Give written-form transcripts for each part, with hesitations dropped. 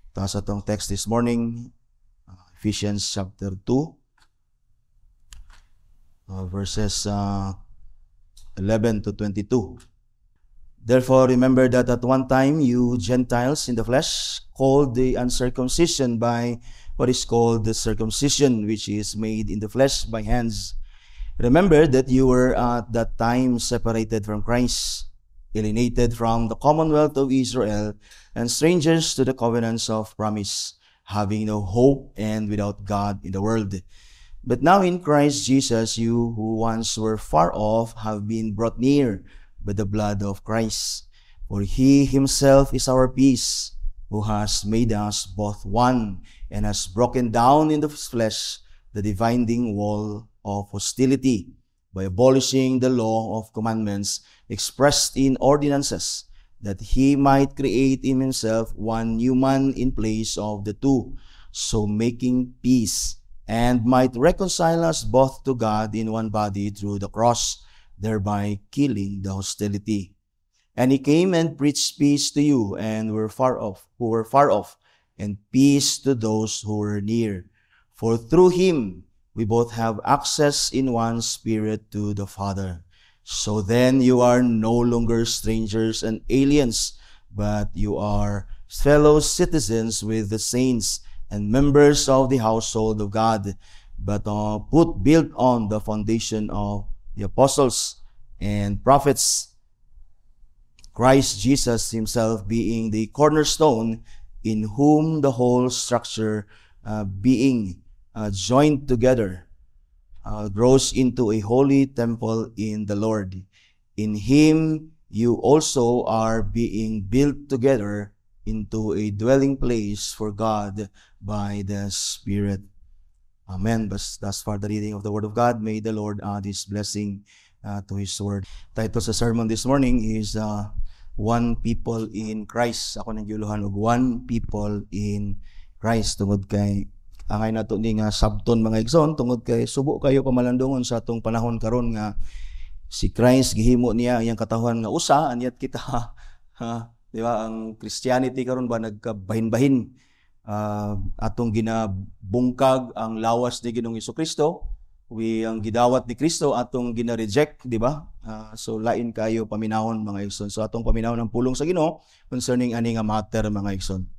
Ito sa itong text this morning, Ephesians chapter 2, verses 11 to 22. Therefore, remember that at one time you Gentiles in the flesh called the uncircumcision by what is called the circumcision, which is made in the flesh by hands. Remember that you were at that time separated from Christ, alienated from the commonwealth of Israel, and strangers to the covenants of promise, having no hope and without God in the world. But now in Christ Jesus, you who once were far off have been brought near by the blood of Christ. For He Himself is our peace, who has made us both one, and has broken down in the flesh the dividing wall of hostility, by abolishing the law of commandments expressed in ordinances, that He might create in Himself one new man in place of the two, so making peace, and might reconcile us both to God in one body through the cross, thereby killing the hostility. And He came and preached peace to you and who were far off, and peace to those who were near. For through Him we both have access in one Spirit to the Father. So then you are no longer strangers and aliens, but you are fellow citizens with the saints and members of the household of God, but built on the foundation of the apostles and prophets, Christ Jesus Himself being the cornerstone, in whom the whole structure being joined together grows into a holy temple in the Lord. In Him you also are being built together into a dwelling place for God by the Spirit. Amen. Thus far the reading of the Word of God. May the Lord add His blessing to His Word. Title sa sermon this morning is One People in Christ. Ako nagyuluhan og One People in Christ. Tungod kay angay nato ni nga sabton mga igsoon, tungod kay subo kayo pamalandungon sa atong panahon karon nga si Christ gihimo niya iyang katawhan nga usa, anyat kita di ba, ang Christianity karon ba nagkabahin-bahin, atong ginabungkag ang lawas ni Ginoong Hesukristo, ang gidawat ni Kristo atong gina-reject, di ba? So lain kayo paminahon mga igsoon. So atong paminahon ang pulong sa Ginoo concerning ani nga matter mga igsoon.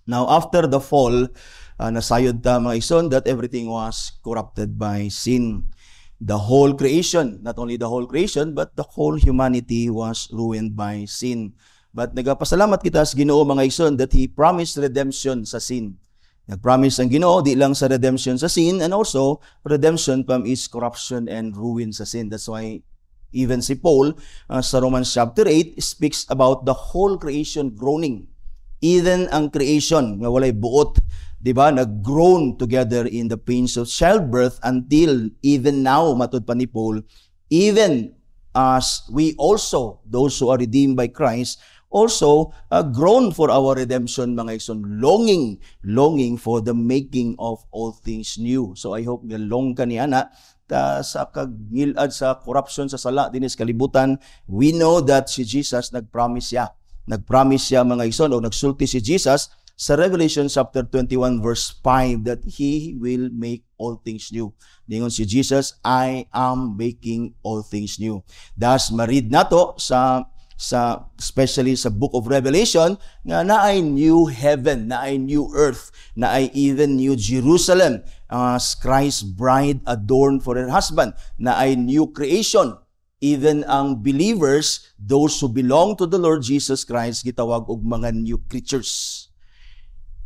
Now, after the fall, nasayod ta mga igsoon that everything was corrupted by sin. The whole creation, not only the whole creation, but the whole humanity was ruined by sin. But nagapasalamat kita sa Ginoo mga igsoon that He promised redemption sa sin. Nag-promise ang Ginoo di lang sa redemption sa sin, and also redemption from its corruption and ruin sa sin. That's why even si Paul sa Romans chapter 8 speaks about the whole creation groaning. Even ang creation nga walay buot, di ba, nag-groan together in the pains of childbirth until even now, matud pa ni Paul, even as we also, those who are redeemed by Christ, also groan for our redemption, mga igsoon, longing for the making of all things new. So I hope nga long kaniana sa kagilad sa corruption sa sala dinis kalibutan, we know that si Jesus nagpromise siya mga igsoon, o nagsulti si Jesus sa Revelation chapter 21 verse 5 that He will make all things new. Ningon si Jesus, I am making all things new. Thus, marid nato sa especially sa book of Revelation nga naay new heaven, naay new earth, naay even new Jerusalem as Christ's bride adorned for her husband, naay new creation. Even ang believers, those who belong to the Lord Jesus Christ, gitawag og mga new creatures.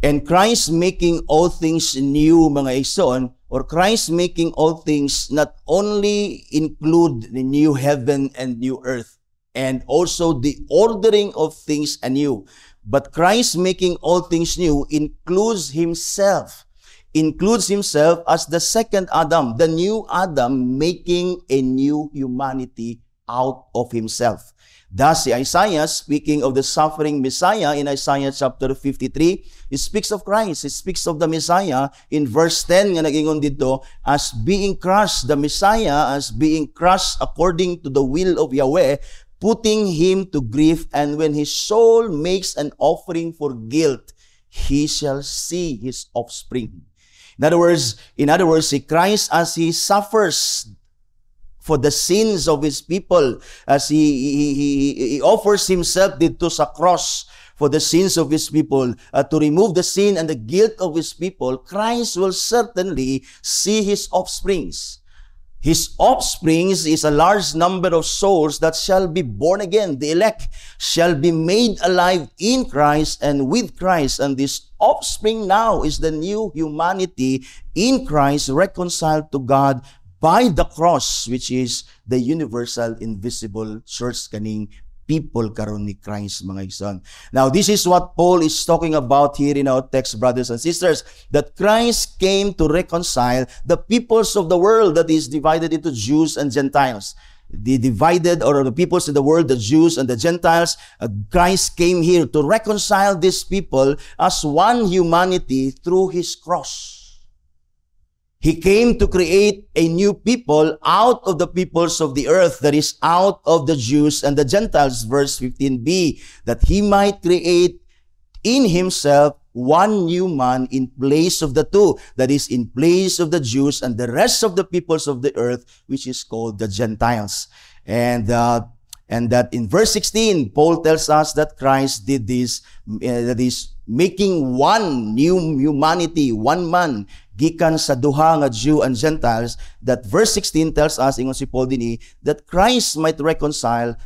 And Christ making all things new, mga igsoon, or Christ making all things not only include the new heaven and new earth, and also the ordering of things anew, but Christ making all things new includes Himself as the second Adam, the new Adam, making a new humanity out of Himself. Thus, si Isaiah, speaking of the suffering Messiah in Isaiah chapter 53, he speaks of Christ. He speaks of the Messiah in verse 10 nga nag-ingon dito, as being crushed, the Messiah as being crushed according to the will of Yahweh, putting Him to grief, and when His soul makes an offering for guilt, he shall see his offspring. In other words, si Christ, as he suffers for the sins of his people, as he offers himself dito sa cross for the sins of his people, to remove the sin and the guilt of his people, Christ will certainly see his offsprings. His offsprings is a large number of souls that shall be born again. The elect shall be made alive in Christ and with Christ. And this offspring now is the new humanity in Christ, reconciled to God by the cross, which is the universal invisible church kaning people karon ni Christ, mga igsoon. Now, this is what Paul is talking about here in our text, brothers and sisters, that Christ came to reconcile the peoples of the world that is divided into Jews and Gentiles. The divided, or the peoples in the world, the Jews and the Gentiles, Christ came here to reconcile these people as one humanity through his cross. He came to create a new people out of the peoples of the earth, that is, out of the Jews and the Gentiles, verse 15b, that he might create in himself one new man in place of the two, that is, in place of the Jews and the rest of the peoples of the earth, which is called the Gentiles. And that in verse 16, Paul tells us that Christ did this, that is, making one new humanity, one man, gikan sa duha nga Jew and Gentiles, that verse 16 tells us, ingon si Paul dinhi, that Christ might reconcile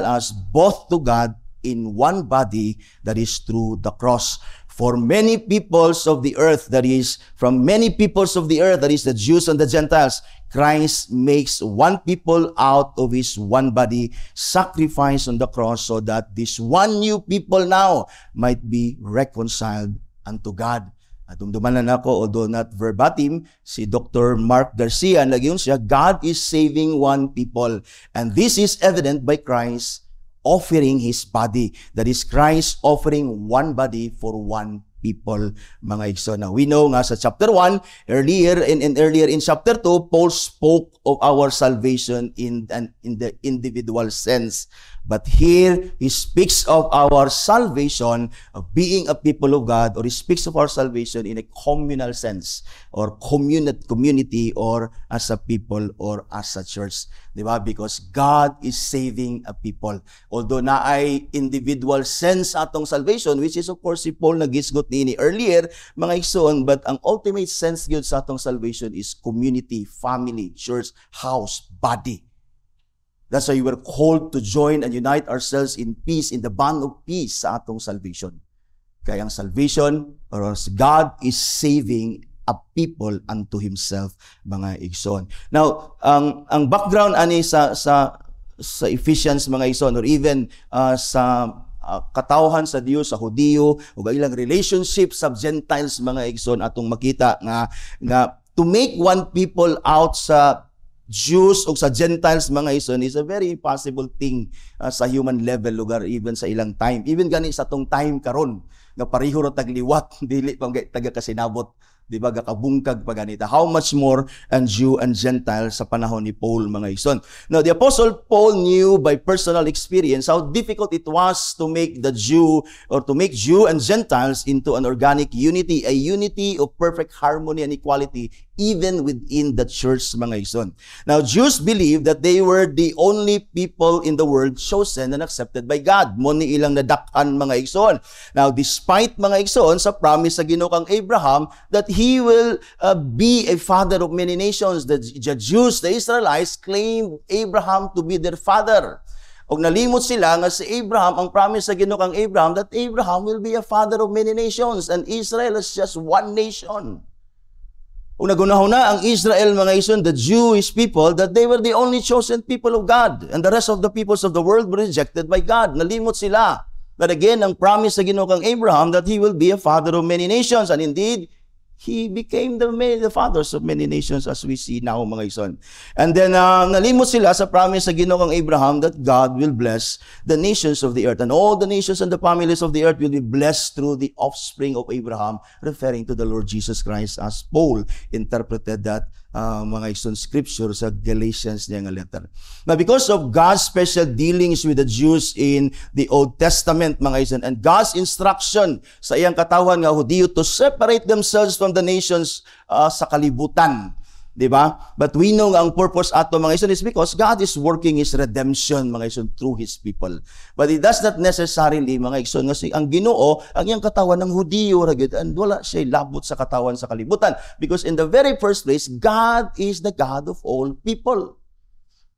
us both to God in one body, that is through the cross. For many peoples of the earth, that is, from many peoples of the earth, that is the Jews and the Gentiles, Christ makes one people out of his one body, sacrifice on the cross, so that this one new people now might be reconciled unto God. At dumdumanan ako, although not verbatim, si Dr. Mark Garcia, nagyon siya, God is saving one people. And this is evident by Christ offering his body. That is, Christ offering one body for one people, mga igsoon. Now, we know nga sa chapter 1, earlier in chapter 2, Paul spoke of our salvation in the individual sense. But here, he speaks of our salvation, of being a people of God, or he speaks of our salvation in a communal sense, or community, or as a people, or as a church. Diba? Because God is saving a people. Although na ay individual sense atong salvation, which is of course si Paul nagisgot ni earlier, mga igsoon, but ang ultimate sense gyud sa atong salvation is community, family, church, house, body. That's why we were called to join and unite ourselves in peace, in the bond of peace sa atong salvation. Kaya ang salvation, or God is saving a people unto himself, mga igsoon. Now, ang background ani sa Ephesians, mga igsoon, or even sa katawhan sa Dios sa Hudiyo, o ilang relationship sa Gentiles, mga igsoon, atong makita nga to make one people out sa Jews o sa Gentiles, mga igsoon, is a very impossible thing sa human level, lugar, even sa ilang time. Even gani sa tong time karon nga pareho ra tagliwat, dili pang taga kasinabot, di ba, gakabungkag pa ganita. How much more ang Jew and Gentile sa panahon ni Paul, mga igsoon. Now, the Apostle Paul knew by personal experience how difficult it was to make Jew and Gentiles into an organic unity, a unity of perfect harmony and equality, even within the church, mga igsoon. Now, Jews believed that they were the only people in the world chosen and accepted by God. Mo ni ilang nadak-an, mga igsoon. Now, despite, mga igsoon, sa promise sa Ginoo kang Abraham that he will be a father of many nations, the Jews, the Israelites, claimed Abraham to be their father. Og nalimot sila nga si Abraham, ang promise sa Ginoo kang Abraham, that Abraham will be a father of many nations, and Israel is just one nation. Kung nagunahon na ang Israel, mga igsoon, the Jewish people, that they were the only chosen people of God, and the rest of the peoples of the world were rejected by God. Nalimot sila. But again, ang promise sa Ginoo kang Abraham that he will be a father of many nations, and indeed, he became the fathers of many nations, as we see now, mga igsoon. And then, nalimot sila sa promise sa Ginoo kang Abraham that God will bless the nations of the earth, and all the nations and the families of the earth will be blessed through the offspring of Abraham, referring to the Lord Jesus Christ, as Paul interpreted that mga igsoon scripture sa Galatians niya nga letter. Now, because of God's special dealings with the Jews in the Old Testament, mga igsoon, and God's instruction sa iyang katawan nga Hudiyo to separate themselves from the nations sa kalibutan. Diba? But we know ang purpose ato mga igsoon is because God is working His redemption mga igsoon through His people. But it does not necessarily mga igsoon kasi ang Ginoo ang iyang katawan ng Hudiyo ragid and wala siya labot sa katawan sa kalibutan because in the very first place God is the God of all people.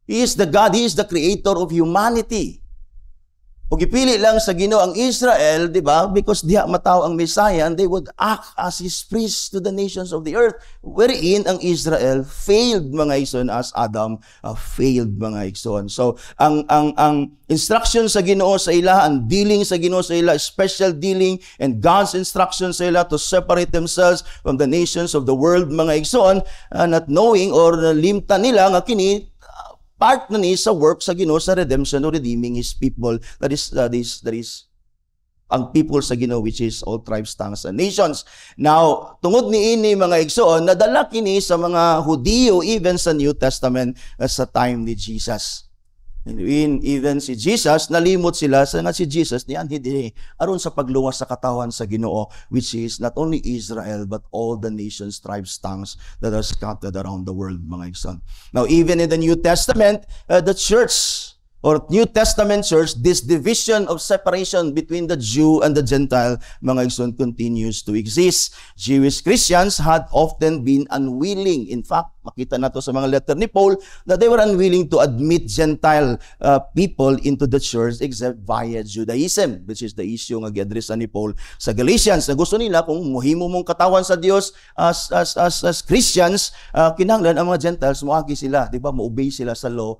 He is the God, He is the creator of humanity. O gipili lang sa Ginoo ang Israel, di ba? Because diha mataw ang Messiah and they would act as His priests to the nations of the earth. Wherein ang Israel failed mga igsoon as Adam failed mga igsoon. So ang instruction sa Ginoo sa ila, ang dealing sa Ginoo sa ila, special dealing and God's instruction sa ila to separate themselves from the nations of the world mga igsoon, not knowing or limtan nila nga kini part na ni sa work sa Ginoo sa redemption or redeeming His people. That is ang people sa Ginoo which is all tribes, tongues, and nations. Now, tungod niini mga igsoon, nadala kini sa mga Hudiyo even sa New Testament sa time ni Jesus. And even si Jesus, nalimot sila sa nga si Jesus niyan hindi aron sa pagluwas sa katawan sa Ginoo which is not only Israel but all the nations, tribes, tongues that are scattered around the world mga igsoon. Now even in the New Testament, the church or New Testament church, this division of separation between the Jew and the Gentile, mga igsoon, continues to exist. Jewish Christians had often been unwilling. In fact, makita nato sa mga letter ni Paul that they were unwilling to admit Gentile people into the church except via Judaism, which is the issue nga gi-address ni Paul sa Galatians. Na gusto nila kung muhimo mong katawan sa Dios as Christians, kinahanglan ang mga Gentiles moagi sila, di ba? Mo-obey sila sa law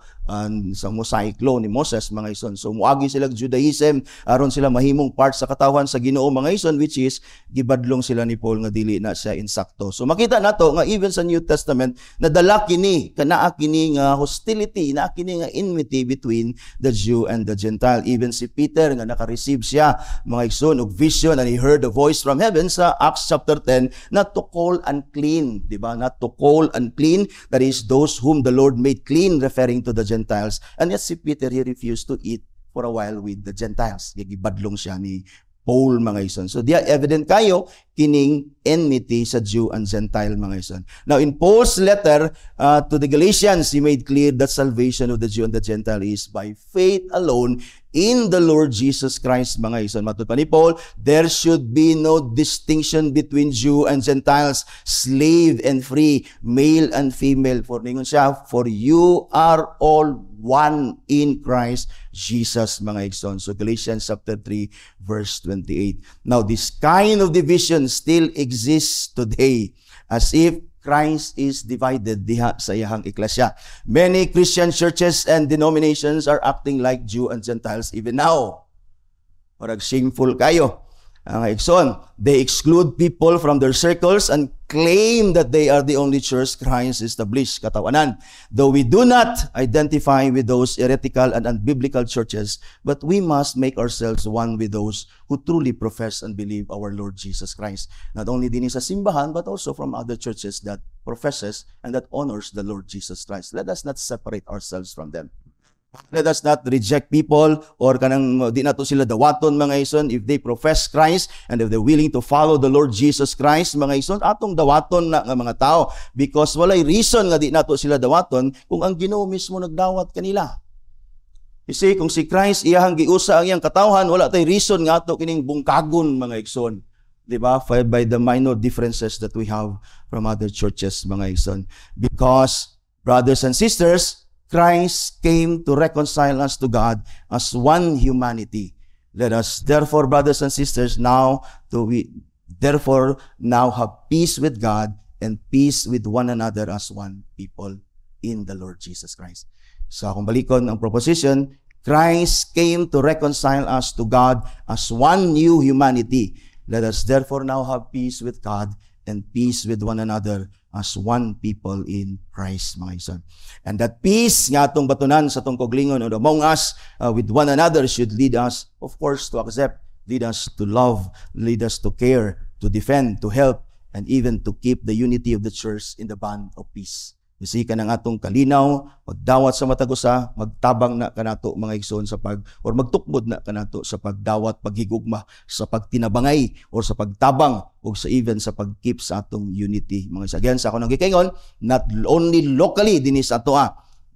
sa Mosaic law ni Moses mga igsoon. So moagi sila Judaism aron sila mahimong part sa katawan sa Ginoo mga igsoon, which is gibadlong sila ni Paul nga dili na siya insakto. So makita nato nga even sa New Testament nadala kini kanaa kini nga hostility, na kini nga enmity between the Jew and the Gentile. Even si Peter nga naka-receive siya mga igsoon og vision and he heard a voice from heaven sa Acts chapter 10 not to call unclean, di ba? Not to call unclean, that is those whom the Lord made clean, referring to the Gentiles. And yet si Peter, he refused to eat for a while with the Gentiles. Gibadlong siya ni Paul mga igsoon. So diya evident kayo kining enmity sa Jew and Gentile mga igsoon. Now in Paul's letter to the Galatians, he made clear that salvation of the Jew and the Gentile is by faith alone in the Lord Jesus Christ mga igsoon. Matod pa ni Paul, there should be no distinction between Jew and Gentiles, slave and free, male and female. For ningon siya, for you are all one in Christ Jesus mga igsoon. So Galatians chapter 3 verse 28. Now this kind of division still exists today as if Christ is divided diha sa iyang eklasya. Many Christian churches and denominations are acting like Jew and Gentiles even now. Parang shameful kayo. Ang igsoon, they exclude people from their circles and claim that they are the only church Christ established, katawanan. Though we do not identify with those heretical and unbiblical churches, but we must make ourselves one with those who truly profess and believe our Lord Jesus Christ. Not only din sa simbahan, but also from other churches that professes and that honors the Lord Jesus Christ. Let us not separate ourselves from them. Let us not reject people or kanang di nato sila dawaton mga igsoon if they profess Christ and if they're willing to follow the Lord Jesus Christ mga igsoon, atong dawaton na nga mga tao because walay reason nga di nato sila dawaton kung ang Ginoo mismo nagdawat kanila. You see, kung si Christ iyang giusa ang iyang katawhan, wala tay reason nga ato kining bungkagon mga igsoon. Di ba? By the minor differences that we have from other churches mga igsoon. Because brothers and sisters, Christ came to reconcile us to God as one humanity. Let us therefore, brothers and sisters, now have peace with God and peace with one another as one people in the Lord Jesus Christ. So kung balikon ang proposition, Christ came to reconcile us to God as one new humanity. Let us therefore now have peace with God and peace with one another as one people in Christ, mga igsoon. And that peace nga atong batunan sa tong koglingon among us with one another should lead us, of course, to accept, lead us to love, lead us to care, to defend, to help, and even to keep the unity of the church in the bond of peace. Kasi kanang atong kalinaw, magdawat sa matag usa, magtabang na kanato mga igsoon sa or magtukbod na kanato sa pagdawat, paghigugma, sa pagtinabangay or sa pagtabang o sa even sa pagkeep sa atong unity. Mga isa, again, sa ako nang gikingon, not only locally dinhi sa ato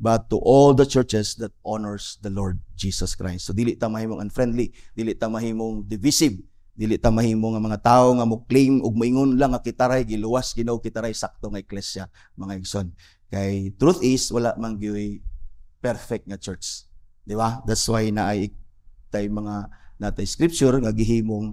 but to all the churches that honors the Lord Jesus Christ. So dili ta mahimong unfriendly, dili ta mahimong divisive, dili ta mahimo nga mga tawo nga mo claim ug moingon lang nga kitaray giluwas Ginoo, kitaray sakto nga iglesia, mga igsoon. Kay truth is wala man gyud perfect nga church, di ba? That's why naay tay mga natay scripture nga gihimong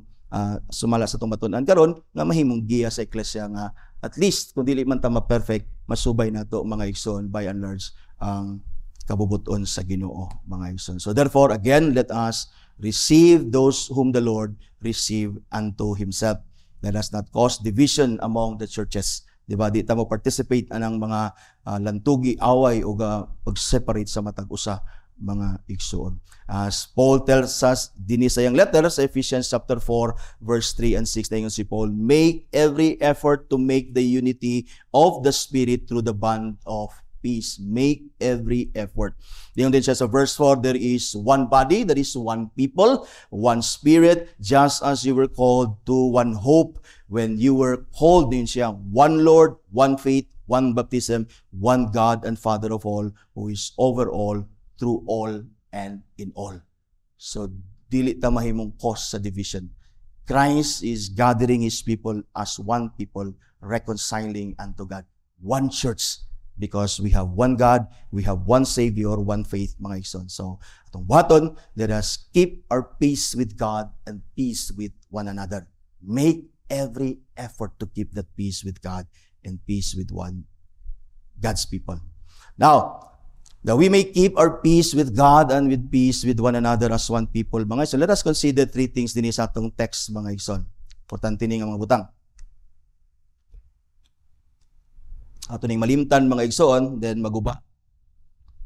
sumala sa itong matun-an karon nga mahimong giya sa iglesia nga at least kung dili man ta ma-perfect, masubay nato mga igsoon by and large ang kabubuton sa Ginoo, mga igsoon. So therefore again, let us receive those whom the Lord receive unto Himself. Let us not cause division among the churches. Diba? Di ta mo participate anang mga lantugi, away o pag-separate sa matag usa, mga igsoon. As Paul tells us dinhi sa iyang letter sa Ephesians chapter 4 verse 3 and 6, dayon si Paul, make every effort to make the unity of the Spirit through the bond of peace. Make every effort. Diyon din siya sa verse 4, there is one body, there is one people, one spirit, just as you were called to one hope when you were called. Din siya, one Lord, one faith, one baptism, one God and Father of all, who is over all, through all, and in all. So, dili ta mahimong cause sa division. Christ is gathering His people as one people, reconciling unto God. One church, because we have one God, we have one Savior, one faith, mga igsoon. So, atong buhaton, let us keep our peace with God and peace with one another. Make every effort to keep that peace with God and peace with God's people. Now, that we may keep our peace with God and with peace with one another as one people, mga igsoon. Let us consider three things din sa atong text, mga igsoon. Importante ni nga mga butang. Ato ning malimtan, mga igsoon, then maguba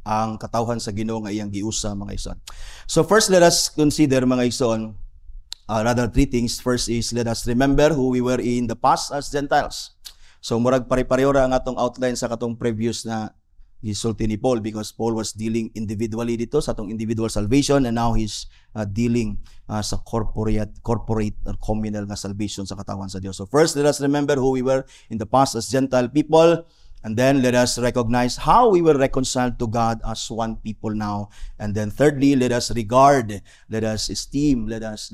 ang katawhan sa Ginoo nga iyang giusa, mga igsoon. So first, let us consider, mga igsoon, rather three things. First is, let us remember who we were in the past as Gentiles. So murag pare-pareho ra ang atong outline sa katong previous na gisulti ni Paul, because Paul was dealing individually dito sa atong individual salvation, and now he's dealing sa corporate or communal nga salvation sa katawan sa Dios. So first, let us remember who we were in the past as Gentile people, and then let us recognize how we were reconciled to God as one people now. And then thirdly, let us regard, let us esteem, let us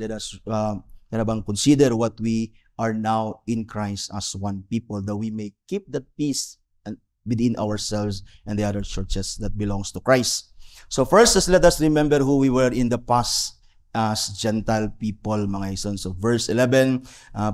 consider what we are now in Christ as one people, that we may keep that peace within ourselves and the other churches that belongs to Christ. So first, let us remember who we were in the past as Gentile people, mga igsoon. So verse 11,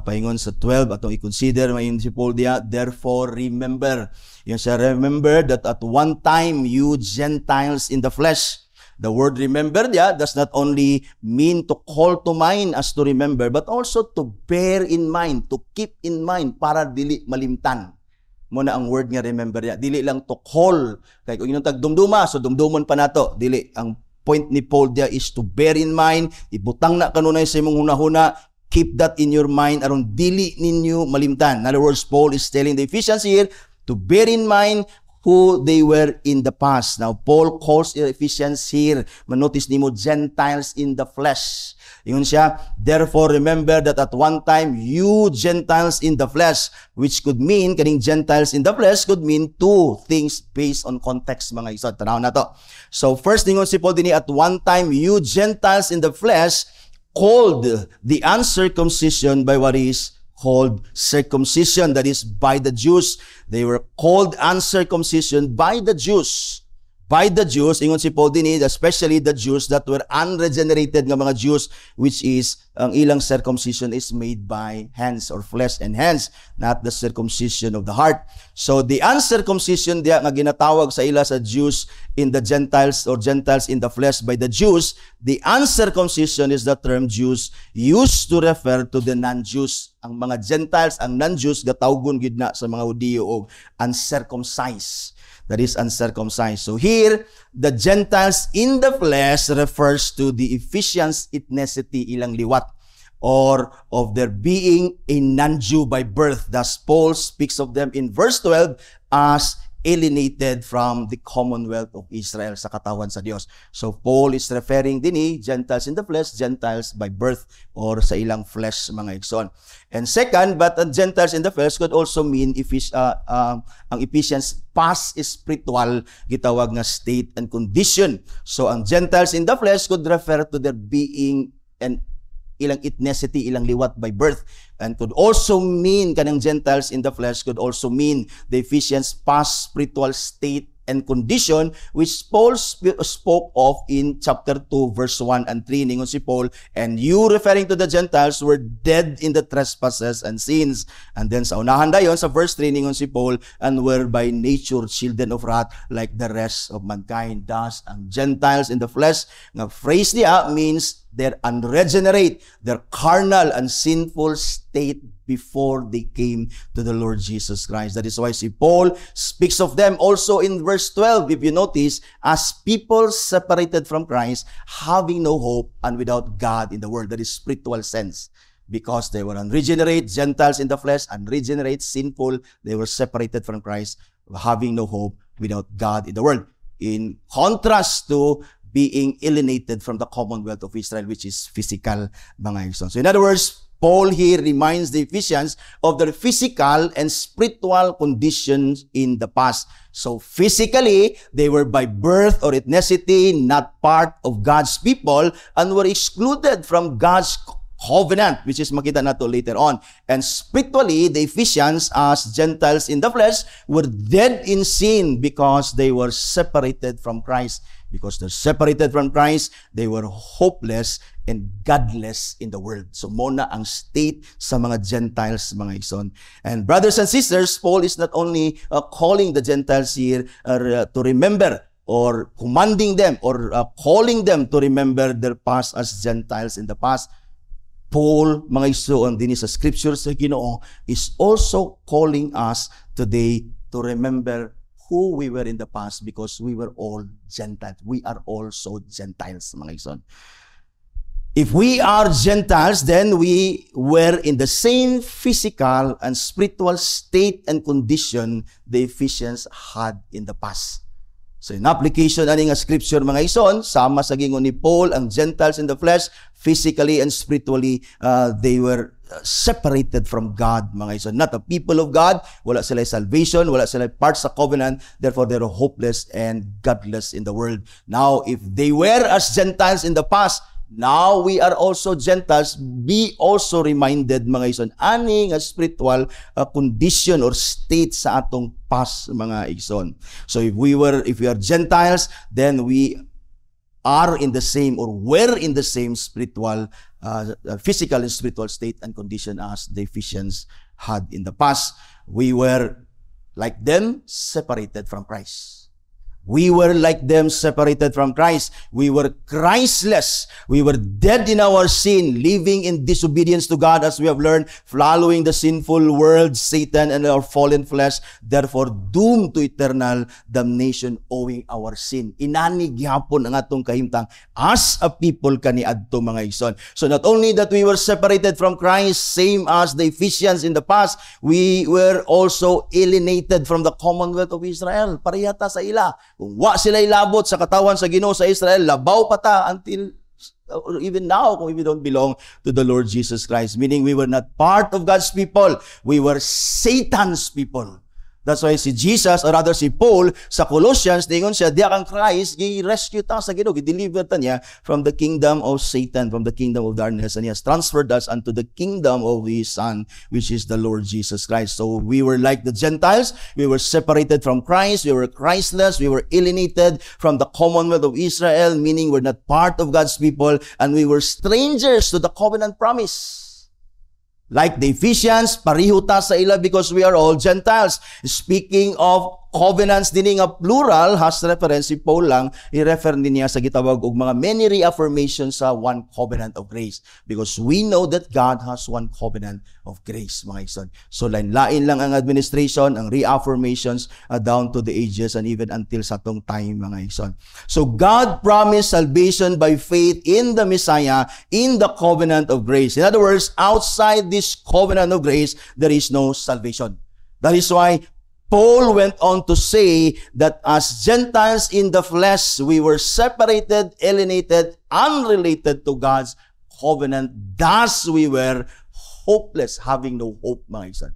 paingon sa 12, atong i-consider, mayon si Paul diya, therefore remember. Yun siya, remember that at one time you Gentiles in the flesh. The word remember diya does not only mean to call to mind as to remember, but also to bear in mind, to keep in mind, para dili malimtan. Muna ang word nga remember niya. Dili lang to call. Kaya kung yung tagdumduma, so dumdumon pa nato. Dili. Ang point ni Paul dia is to bear in mind. Ibutang na kanunay sa imong hunahuna. Keep that in your mind aron dili ninyo malimtan. In other words, Paul is telling the Ephesians here to bear in mind who they were in the past. Now, Paul calls the Ephesians here, manotice nimo, Gentiles in the flesh. Ingon siya, therefore remember that at one time you Gentiles in the flesh, which could mean, kaning Gentiles in the flesh could mean two things based on context, mga igsoon. Tanaw na to. So first, ingon si Paul din, at one time you Gentiles in the flesh called the uncircumcision by what is called circumcision, that is by the Jews. They were called uncircumcision by the Jews. By the Jews, ingon si Paul din, especially the Jews that were unregenerated nga mga Jews, which is, ang ilang circumcision is made by hands or flesh and hands, not the circumcision of the heart. So the uncircumcision diya nga ginatawag sa ila sa Jews in the Gentiles or Gentiles in the flesh by the Jews, the uncircumcision is the term Jews used to refer to the non-Jews. Ang mga Gentiles, ang non-Jews, gatawgon gid na sa mga Hudiyo og uncircumcised. That is uncircumcised. So here, the Gentiles in the flesh refers to the Ephesians ethnicity, ilang liwat. or of their being a non-Jew by birth. Thus, Paul speaks of them in verse 12 as alienated from the commonwealth of Israel sa katawan sa Diyos. So, Paul is referring din Gentiles in the flesh, Gentiles by birth or sa ilang flesh, mga igsoon. And second, but Gentiles in the flesh could also mean ang Ephesians past spiritual gitawag nga state and condition. So, ang Gentiles in the flesh could refer to their being and ilang ethnicity, ilang liwat by birth, and could also mean kanang Gentiles in the flesh could also mean the Ephesians past spiritual state and condition which Paul spoke of in chapter 2 verse 1 and 3 ningon si Paul, and you referring to the Gentiles were dead in the trespasses and sins. And then sa unahan dayon sa verse 3 ningon si Paul, and were by nature children of wrath like the rest of mankind. Thus ang Gentiles in the flesh nga phrase niya means they're unregenerate, their carnal and sinful state before they came to the Lord Jesus Christ. That is why si Paul speaks of them also in verse 12, if you notice, as people separated from Christ, having no hope and without God in the world. That is spiritual sense. Because they were unregenerate, Gentiles in the flesh, unregenerate, sinful, they were separated from Christ, having no hope without God in the world. In contrast to being alienated from the commonwealth of Israel, which is physical, mga igsoon. So in other words, Paul here reminds the Ephesians of their physical and spiritual conditions in the past. So physically, they were by birth or ethnicity not part of God's people and were excluded from God's covenant, which is makita nato later on. And spiritually, the Ephesians as Gentiles in the flesh were dead in sin because they were separated from Christ. Because they're separated from Christ, they were hopeless and godless in the world. So muna ang state sa mga Gentiles, mga igsoon. And brothers and sisters, Paul is not only calling the Gentiles here to remember or commanding them or calling them to remember their past as Gentiles in the past. Paul, mga igsoon, din sa scripture sa Ginoo, is also calling us today to remember who we were in the past because we were all Gentiles. We are also Gentiles, mga igsoon. If we are Gentiles, then we were in the same physical and spiritual state and condition the Ephesians had in the past. So in application ani nga scripture, mga igsoon, sama sa gingon ni Paul, ang Gentiles in the flesh, physically and spiritually, they were separated from God, mga igsoon. Not a people of God, wala sila salvation, wala sila part sa covenant, therefore they're hopeless and godless in the world. Now, if they were as Gentiles in the past, now we are also Gentiles. Be also reminded, mga igsoon, ani nga spiritual condition or state sa atong past, mga igsoon. So if we are Gentiles, then we are in the same or were in the same spiritual, physical and spiritual state and condition as the Ephesians had in the past. We were like them, separated from Christ. We were like them, separated from Christ. We were Christless. We were dead in our sin, living in disobedience to God, as we have learned, following the sinful world, Satan, and our fallen flesh, therefore doomed to eternal damnation owing our sin. Inani gihapon ang atong kahimtang as a people kaniadto, mga igsoon. So not only that we were separated from Christ, same as the Ephesians in the past, we were also alienated from the commonwealth of Israel. Parehata sa ila. Kung wa sila ilabot sa katawan sa Ginoo sa Israel, labaw pa ta until even now kung we don't belong to the Lord Jesus Christ. Meaning we were not part of God's people. We were Satan's people. That's why si Jesus, or rather si Paul, sa Colossians, tingon siya, diya kang Christ, gi-rescue ta sa Ginoo, gi-deliver ta niya from the kingdom of Satan, from the kingdom of darkness, and He has transferred us unto the kingdom of His Son, which is the Lord Jesus Christ. So we were like the Gentiles, we were separated from Christ, we were Christless, we were alienated from the commonwealth of Israel, meaning we're not part of God's people, and we were strangers to the covenant promise. Like the Ephesians, pariho ta sa ila because we are all Gentiles. Speaking of covenants din nga plural has reference si Paul lang i-refer din niya sa gitawag og mga many reaffirmations sa one covenant of grace because we know that God has one covenant of grace, mga igsoon. So lain-lain lang ang administration, ang reaffirmations down to the ages and even until sa tong time, mga igsoon. So God promised salvation by faith in the Messiah in the covenant of grace. In other words, outside this covenant of grace, there is no salvation. That is why Paul went on to say that as Gentiles in the flesh, we were separated, alienated, unrelated to God's covenant. Thus, we were hopeless, having no hope, mga igsoon.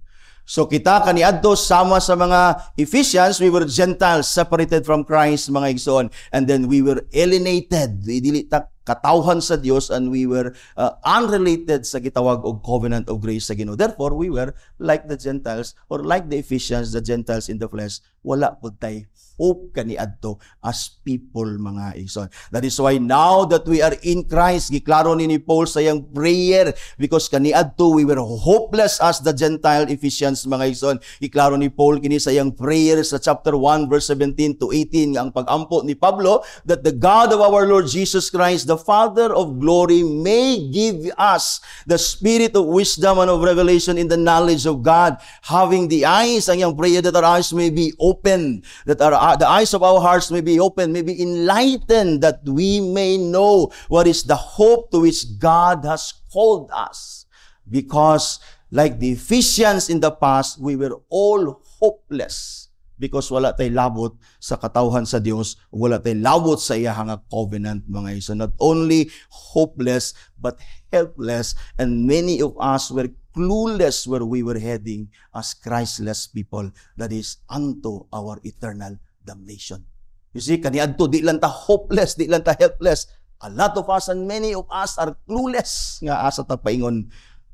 So kita kaniadto sama sa mga Ephesians, we were Gentiles, separated from Christ, mga igsoon. And then we were alienated. Dili ta katawhan sa Dios and we were unrelated sa gitawag og covenant of grace sa Ginoo. Therefore, we were like the Gentiles or like the Ephesians, the Gentiles in the flesh. Wala pud tay hope kaniadto as people, mga igsoon. That is why now that we are in Christ, giklaro ni Paul sa iyang prayer because kaniadto we were hopeless as the Gentile Ephesians, mga igsoon. Giklaro ni Paul kini sa iyang prayer sa chapter 1 verse 17 to 18 ang pag-ampo ni Pablo that the God of our Lord Jesus Christ, the Father of glory, may give us the spirit of wisdom and of revelation in the knowledge of God, having the eyes, ang iyang prayer, that our eyes may be open, that the eyes of our hearts may be open, may be enlightened, that we may know what is the hope to which God has called us. Because like the Ephesians in the past, we were all hopeless because wala tay labot sa katawhan sa Dios, wala tay labot sa iyang covenant, mga iso. Not only hopeless, but helpless, and many of us were clueless where we were heading as Christless people, that is, unto our eternal damnation. You see, kaniadto, di lang ta hopeless, di lang ta helpless. A lot of us and many of us are clueless nga asa ta paingon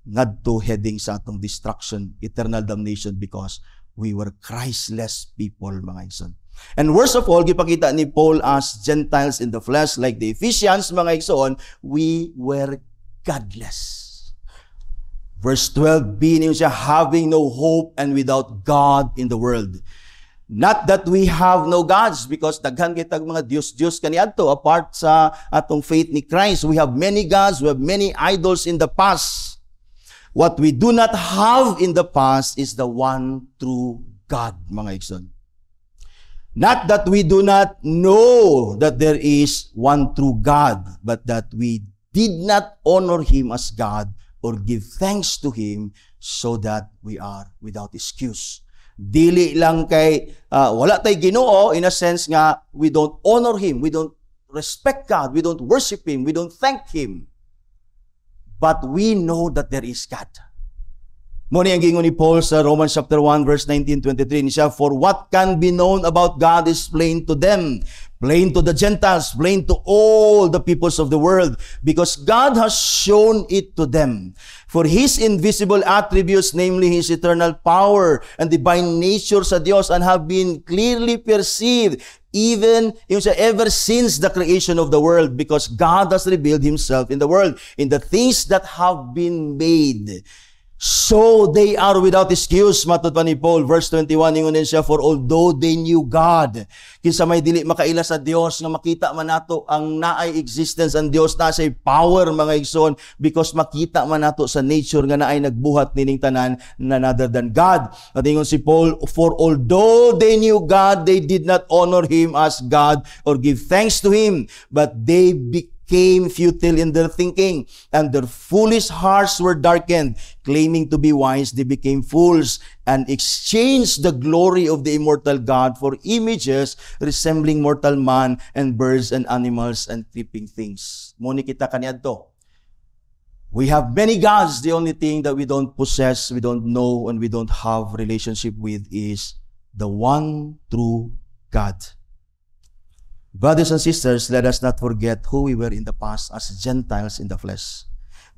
ngadto heading sa atong destruction, eternal damnation, because we were Christless people, mga igsoon. And worst of all, gipakita ni Paul as Gentiles in the flesh, like the Ephesians, mga igsoon, we were godless. Verse 12, being siya, having no hope and without God in the world. Not that we have no gods, because daghan kitag mga Diyos kaniadto apart sa atong faith ni Christ. We have many gods, we have many idols in the past. What we do not have in the past is the one true God, mga igsoon. Not that we do not know that there is one true God, but that we did not honor Him as God or give thanks to Him, so that we are without excuse. Dili lang kay wala tay Ginoo, in a sense nga we don't honor Him, we don't respect God, we don't worship Him, we don't thank Him. But we know that there is God. Muna ang gingon ni Paul sa Romans chapter 1 verse 19-23 niya, for what can be known about God is plain to them, plain to the Gentiles, plain to all the peoples of the world, because God has shown it to them. For His invisible attributes, namely His eternal power and divine nature sa Dios, and have been clearly perceived even ever since the creation of the world, because God has revealed Himself in the world, in the things that have been made. So they are without excuse, matod pa ni Paul. Verse 21, ingunin siya, for although they knew God, kinsa may dili makaila sa Dios, nga makita man nato ang naay existence ang Dios, na say power, mga igsoon, because makita man nato sa nature nga naay nagbuhat nining tanan, none other than God. At ingon si Paul, for although they knew God, they did not honor Him as God or give thanks to Him, but they became futile in their thinking, and their foolish hearts were darkened. Claiming to be wise, they became fools, and exchanged the glory of the immortal God for images resembling mortal man, and birds, and animals, and creeping things. Muni kita kaniadto. We have many gods. The only thing that we don't possess, we don't know, and we don't have relationship with is the one true God. Brothers and sisters, let us not forget who we were in the past as Gentiles in the flesh.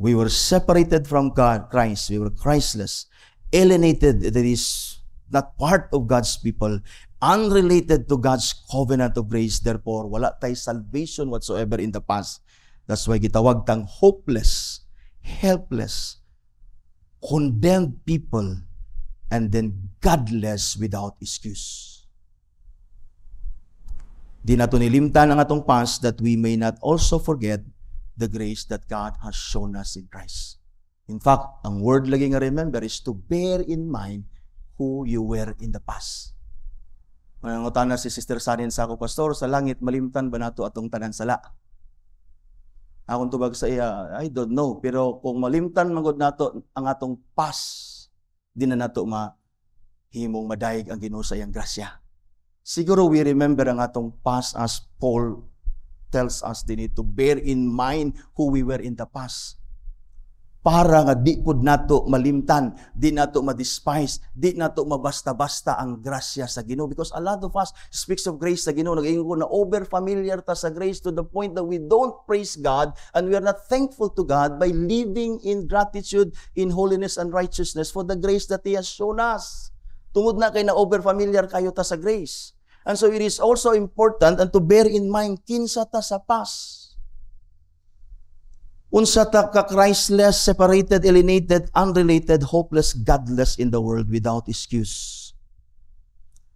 We were separated from God, Christ. We were Christless, alienated, that is not part of God's people, unrelated to God's covenant of grace. Therefore, wala tay salvation whatsoever in the past. That's why gitawag tang hopeless, helpless, condemned people, and then godless without excuse. Di nato nilimtan ang atong past that we may not also forget the grace that God has shown us in Christ. In fact, ang word lagi nga remember is to bear in mind who you were in the past. Manangutan na si Sister Sanin sa ako, Pastor, sa langit, malimtan ba nato atong tanan sala? Akong tubag sa iya, I don't know. Pero kung malimtan magod nato ang atong past, di na nato mahimong madayeg ang Ginoo sa iyang grasya. Siguro we remember ang atong past as Paul tells us din to bear in mind who we were in the past. Para nga di pud nato malimtan, di nato ma-despise, di nato mabasta-basta ang grasya sa Ginoo. Because a lot of us speaks of grace sa Ginoo, nag-ingon ko na over-familiar ta sa grace to the point that we don't praise God and we are not thankful to God by living in gratitude, in holiness and righteousness for the grace that He has shown us. Tungod na kay na over-familiar kayo ta sa grace. And so it is also important and to bear in mind kinsa ta sa past. Unsa ta ka Christless, separated, alienated, unrelated, hopeless, godless in the world without excuse.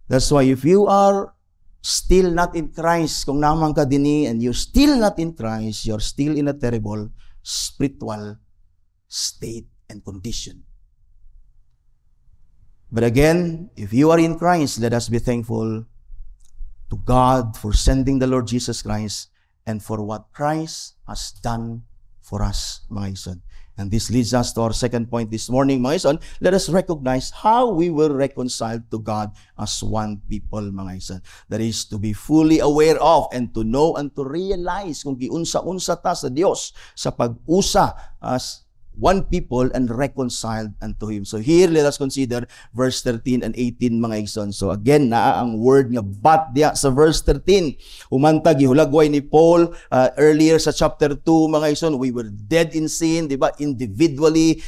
That's why if you are still not in Christ, kung naman ka dini and you're still not in Christ, you're still in a terrible spiritual state and condition. But again, if you are in Christ, let us be thankful to God for sending the Lord Jesus Christ and for what Christ has done for us, mga ison. And this leads us to our second point this morning, mga ison. Let us recognize how we were reconciled to God as one people, mga ison. That is to be fully aware of and to know and to realize kung giunsa-unsa ta sa Dios sa pag-usa as one people and reconciled unto Him. So here, let us consider verse 13 and 18, mga igsoon. So again, naa ang word nga but diya sa verse 13. Umantag, ihulagway ni Paul earlier sa chapter 2, mga igsoon, we were dead in sin, di ba? Individually,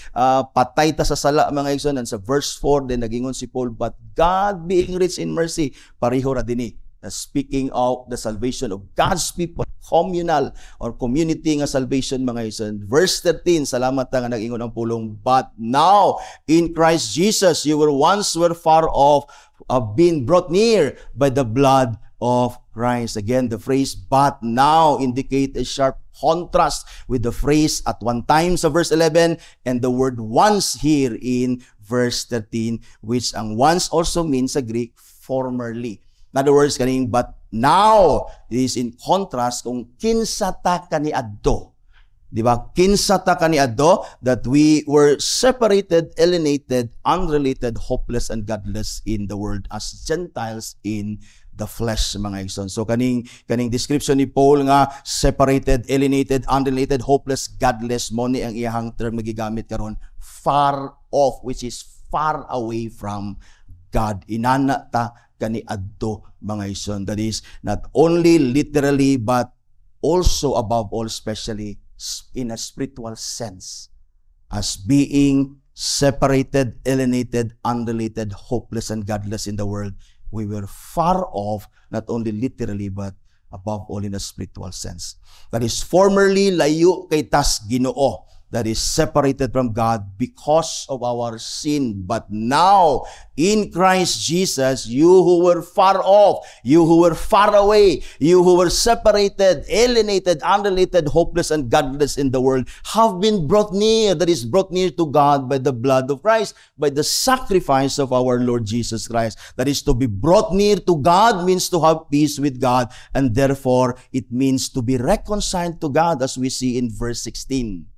patay ta sa sala, mga igsoon. And sa verse 4, then nagingon si Paul, but God being rich in mercy, pareho ra dinhi. Speaking of the salvation of God's people, communal or community nga salvation, mga ison. Verse 13, salamat nga nag-ingon ang pulong, but now in Christ Jesus you were far off, being brought near by the blood of Christ. Again, the phrase but now indicate a sharp contrast with the phrase at one time sa verse 11 and the word once here in verse 13, which ang once also means sa Greek formerly. In other words, kaning but now is in contrast kung kinsa ta kaniadto. Di ba? Kinsa ta kaniadto that we were separated, alienated, unrelated, hopeless, and godless in the world as Gentiles in the flesh, mga igsoon. So kaning description ni Paul nga separated, alienated, unrelated, hopeless, godless, mo ni ang iyang term magigamit karon, far off, which is far away from God. Inana ta kaniadto, mga ison. That is not only literally but also above all, especially in a spiritual sense, as being separated, alienated, unrelated, hopeless, and godless in the world. We were far off, not only literally but above all in a spiritual sense. That is formerly layo kay tas Ginoo. That is separated from God because of our sin. But now, in Christ Jesus, you who were far off, you who were far away, you who were separated, alienated, unrelated, hopeless, and godless in the world, have been brought near. That is, brought near to God by the blood of Christ, by the sacrifice of our Lord Jesus Christ. That is, to be brought near to God means to have peace with God, and therefore, it means to be reconciled to God, as we see in verse 16.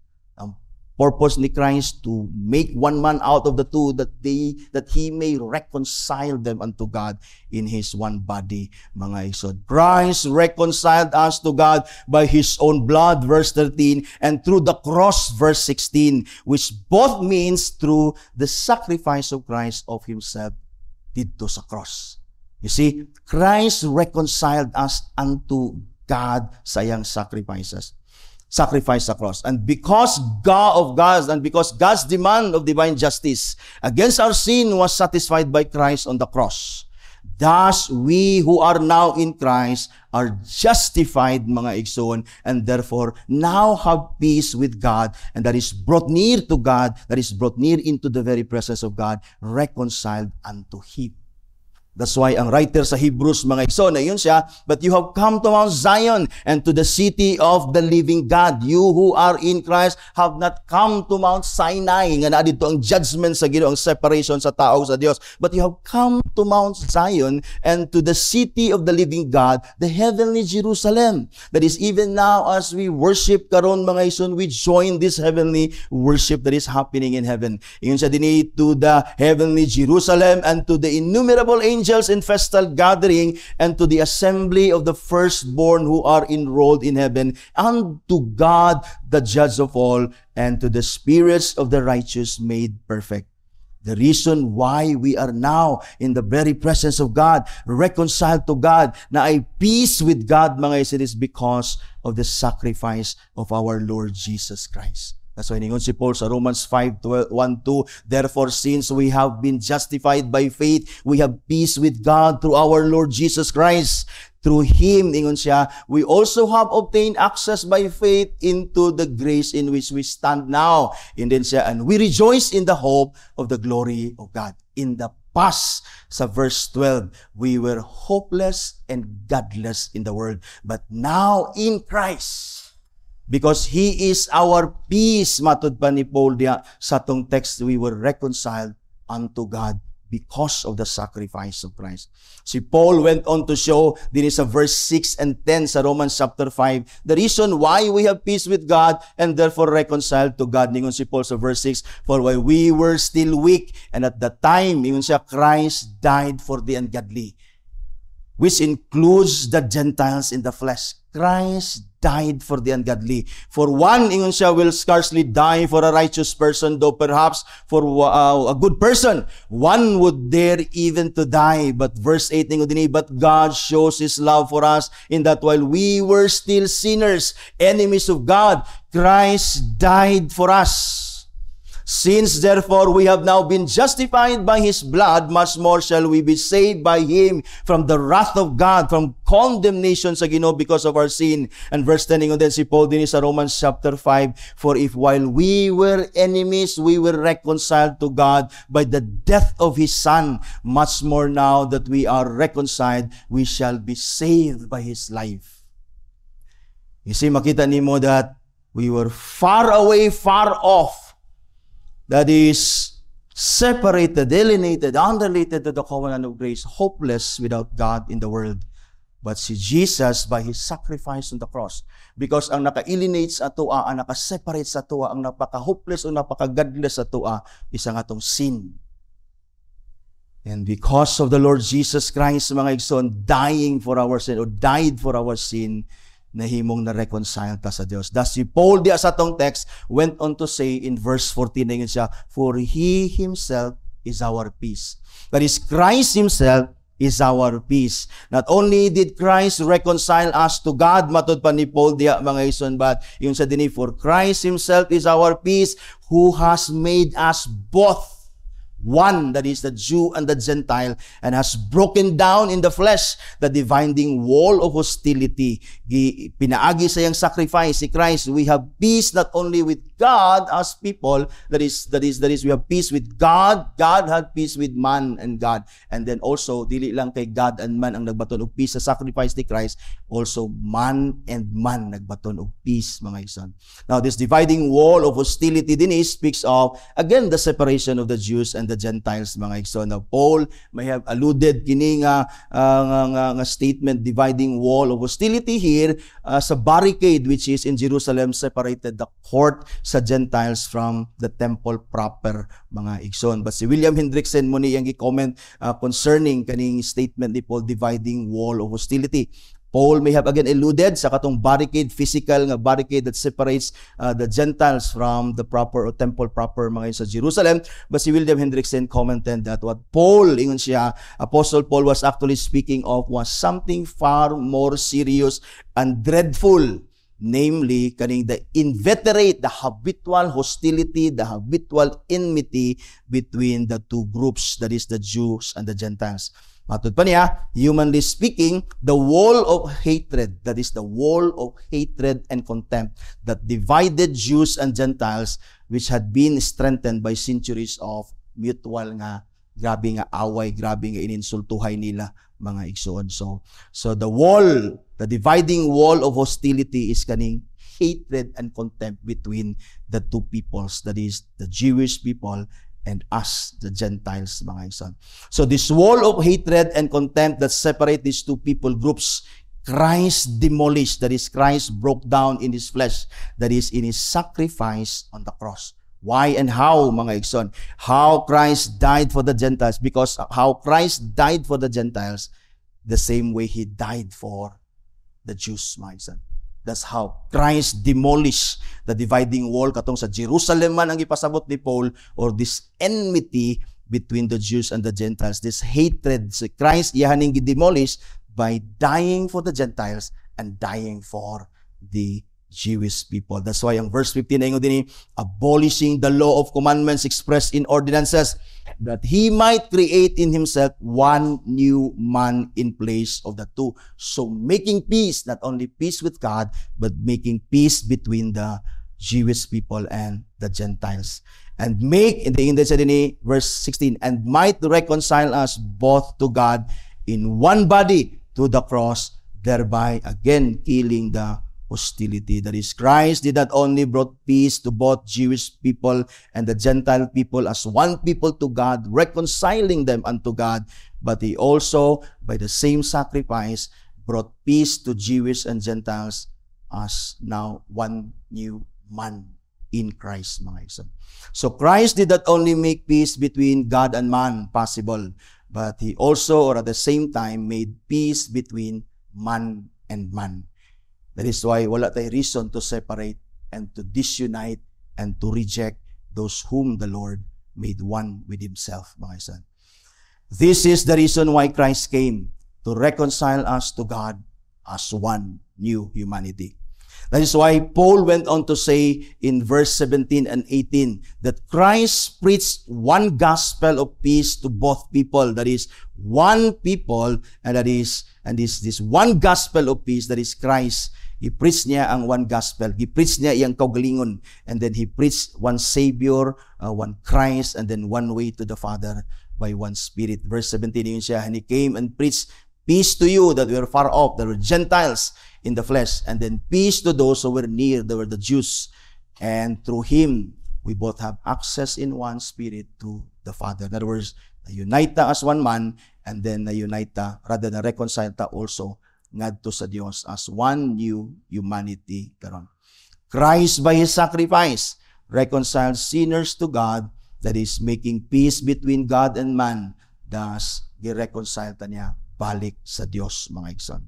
Purpose ni Christ to make one man out of the two, that He may reconcile them unto God in His one body, mga igsoon. Christ reconciled us to God by His own blood, verse 13, and through the cross, verse 16, which both means through the sacrifice of Christ of Himself dito sa cross. You see, Christ reconciled us unto God sa iyang sacrifice sa cross. And because God's demand of divine justice against our sin was satisfied by Christ on the cross, thus we who are now in Christ are justified, mga igsoon, and therefore now have peace with God, and that is brought near to God, that is brought near into the very presence of God, reconciled unto Him. That's why ang writer sa Hebrews, mga igsoon, na yun siya, but you have come to Mount Zion and to the city of the living God. You who are in Christ have not come to Mount Sinai. Nga na dito ang judgment sa Ginoo, ang separation sa tao sa Dios. But you have come to Mount Zion and to the city of the living God, the heavenly Jerusalem. That is, even now as we worship karon, mga igsoon, we join this heavenly worship that is happening in heaven. Ingon siya dinhi, to the heavenly Jerusalem and to the innumerable angels in festal gathering and to the assembly of the firstborn who are enrolled in heaven, and to God, the judge of all, and to the spirits of the righteous made perfect. The reason why we are now in the very presence of God, reconciled to God, na ay peace with God, mga isin, is because of the sacrifice of our Lord Jesus Christ. That's why ningon si Paul sa Romans 5:1-2, therefore, since we have been justified by faith, we have peace with God through our Lord Jesus Christ. Through Him, ningon siya, we also have obtained access by faith into the grace in which we stand now. And then siya, and we rejoice in the hope of the glory of God. In the past, sa verse 12, we were hopeless and godless in the world, but now in Christ, because He is our peace, matud pa ni Paul diya sa tong text, we were reconciled unto God because of the sacrifice of Christ. Si Paul went on to show din sa verse 6 and 10 sa Romans chapter 5, the reason why we have peace with God and therefore reconciled to God. Ningon si Paul sa verse 6, for while we were still weak, and at the time, ningon siya, Christ died for the ungodly, which includes the Gentiles in the flesh. Christ died for the ungodly. For one, ingon siya, will scarcely die for a righteous person, though perhaps for a good person, one would dare even to die. But verse 8, ingon din, but God shows His love for us in that while we were still sinners, enemies of God, Christ died for us. Since therefore we have now been justified by His blood, much more shall we be saved by Him from the wrath of God, from condemnation sa Ginoo because of our sin. And verse 10, ingon din si Paul din sa Romans chapter 5, for if while we were enemies, we were reconciled to God by the death of His Son, much more now that we are reconciled, we shall be saved by His life. You see, makita nimo that we were far away, far off. That is separated, alienated, unrelated to the covenant of grace, hopeless without God in the world. But si Jesus, by His sacrifice on the cross, because ang naka-alienate sa atoa, ang naka-separate sa atoa, ang napaka-hopeless o napaka-godless sa atoa, isang atong sin. And because of the Lord Jesus Christ, mga igsoon, dying for our sin, or died for our sin, nahimong na-reconcile ta sa Dios. Thus, si Paul di sa tong text went on to say in verse 14 na yun siya, for He Himself is our peace. That is, Christ Himself is our peace. Not only did Christ reconcile us to God, matod pa ni Paul diya, mga ison, but yun sa dini, for Christ Himself is our peace, who has made us both one, that is the Jew and the Gentile, and has broken down in the flesh the dividing wall of hostility. Pinaagi sa iyang sacrifice si Christ, we have peace not only with God as people, that is we have peace with God. God had peace with man and God. And then also, dili lang kay God and man ang nagbaton og peace sa sacrifice ni Christ, also man and man nagbaton og peace, mga isan. Now, this dividing wall of hostility din speaks of, again, the separation of the Jews and the Gentiles, mga igsoon. Now, Paul may have alluded kini nga statement, dividing wall of hostility here sa barricade which is in Jerusalem, separated the court sa Gentiles from the temple proper, mga igsoon. But si William Hendrickson mo niyang i-comment concerning kaning statement ni Paul, dividing wall of hostility. Paul may have again alluded sa katong barricade, physical nga barricade that separates the Gentiles from the proper or temple proper, mga sa Jerusalem. But si William Hendrickson commented that what Paul, ingon siya, Apostle Paul was actually speaking of was something far more serious and dreadful, namely kaning the inveterate, the habitual hostility, the habitual enmity between the two groups, that is the Jews and the Gentiles. Matod pa niya, humanly speaking, the wall of hatred, that is the wall of hatred and contempt that divided Jews and Gentiles, which had been strengthened by centuries of mutual nga grabe nga away, grabe nga ininsultuhay nila, mga igsoon. So the wall, the dividing wall of hostility is kaning hatred and contempt between the two peoples, that is, the Jewish people and us, the Gentiles, mga igsoon. So this wall of hatred and contempt that separate these two people groups, Christ demolished, that is, Christ broke down in His flesh, that is, in His sacrifice on the cross. Why and how, mga igsoon? How Christ died for the Gentiles, because how Christ died for the Gentiles, the same way He died for the Jews, mga igsoon. That's how Christ demolished the dividing wall, katong sa Jerusalem man ang ipasabot ni Paul, or this enmity between the Jews and the Gentiles, this hatred. So Christ iyahaning gi-demolish by dying for the Gentiles and dying for the Jewish people. That's why ang verse 15 na din, abolishing the law of commandments expressed in ordinances, that He might create in Himself one new man in place of the two. So making peace, not only peace with God, but making peace between the Jewish people and the Gentiles. And make, in the English din, verse 16, and might reconcile us both to God in one body to the cross, thereby again killing the hostility. That is, Christ did not only brought peace to both Jewish people and the Gentile people as one people to God, reconciling them unto God, but He also, by the same sacrifice, brought peace to Jewish and Gentiles as now one new man in Christ, mga igsoon. So Christ did not only make peace between God and man possible, but He also, or at the same time, made peace between man and man. That is why wala tayo reason to separate and to disunite and to reject those whom the Lord made one with Himself, mga igsoon. This is the reason why Christ came, to reconcile us to God as one new humanity. That is why Paul went on to say in verse 17 and 18 that Christ preached one gospel of peace to both people. That is, one people, and this one gospel of peace, that is Christ. He preached niya ang one gospel. He preached niya iyang kaugalingon. And then He preached one Savior, one Christ, and then one way to the Father by one Spirit. Verse 17 yun siya, and He came and preached peace to you that were far off, that were Gentiles in the flesh, and then peace to those who were near, that were the Jews. And through Him, we both have access in one Spirit to the Father. In other words, na-unite ta as one man, and then na-unite ta, rather na reconcile ta also ngadto sa Dios as one new humanity karon. Christ by His sacrifice reconciled sinners to God, that is, making peace between God and man. Thus, gi-reconcile ta niya balik sa Dios, mga igsoon.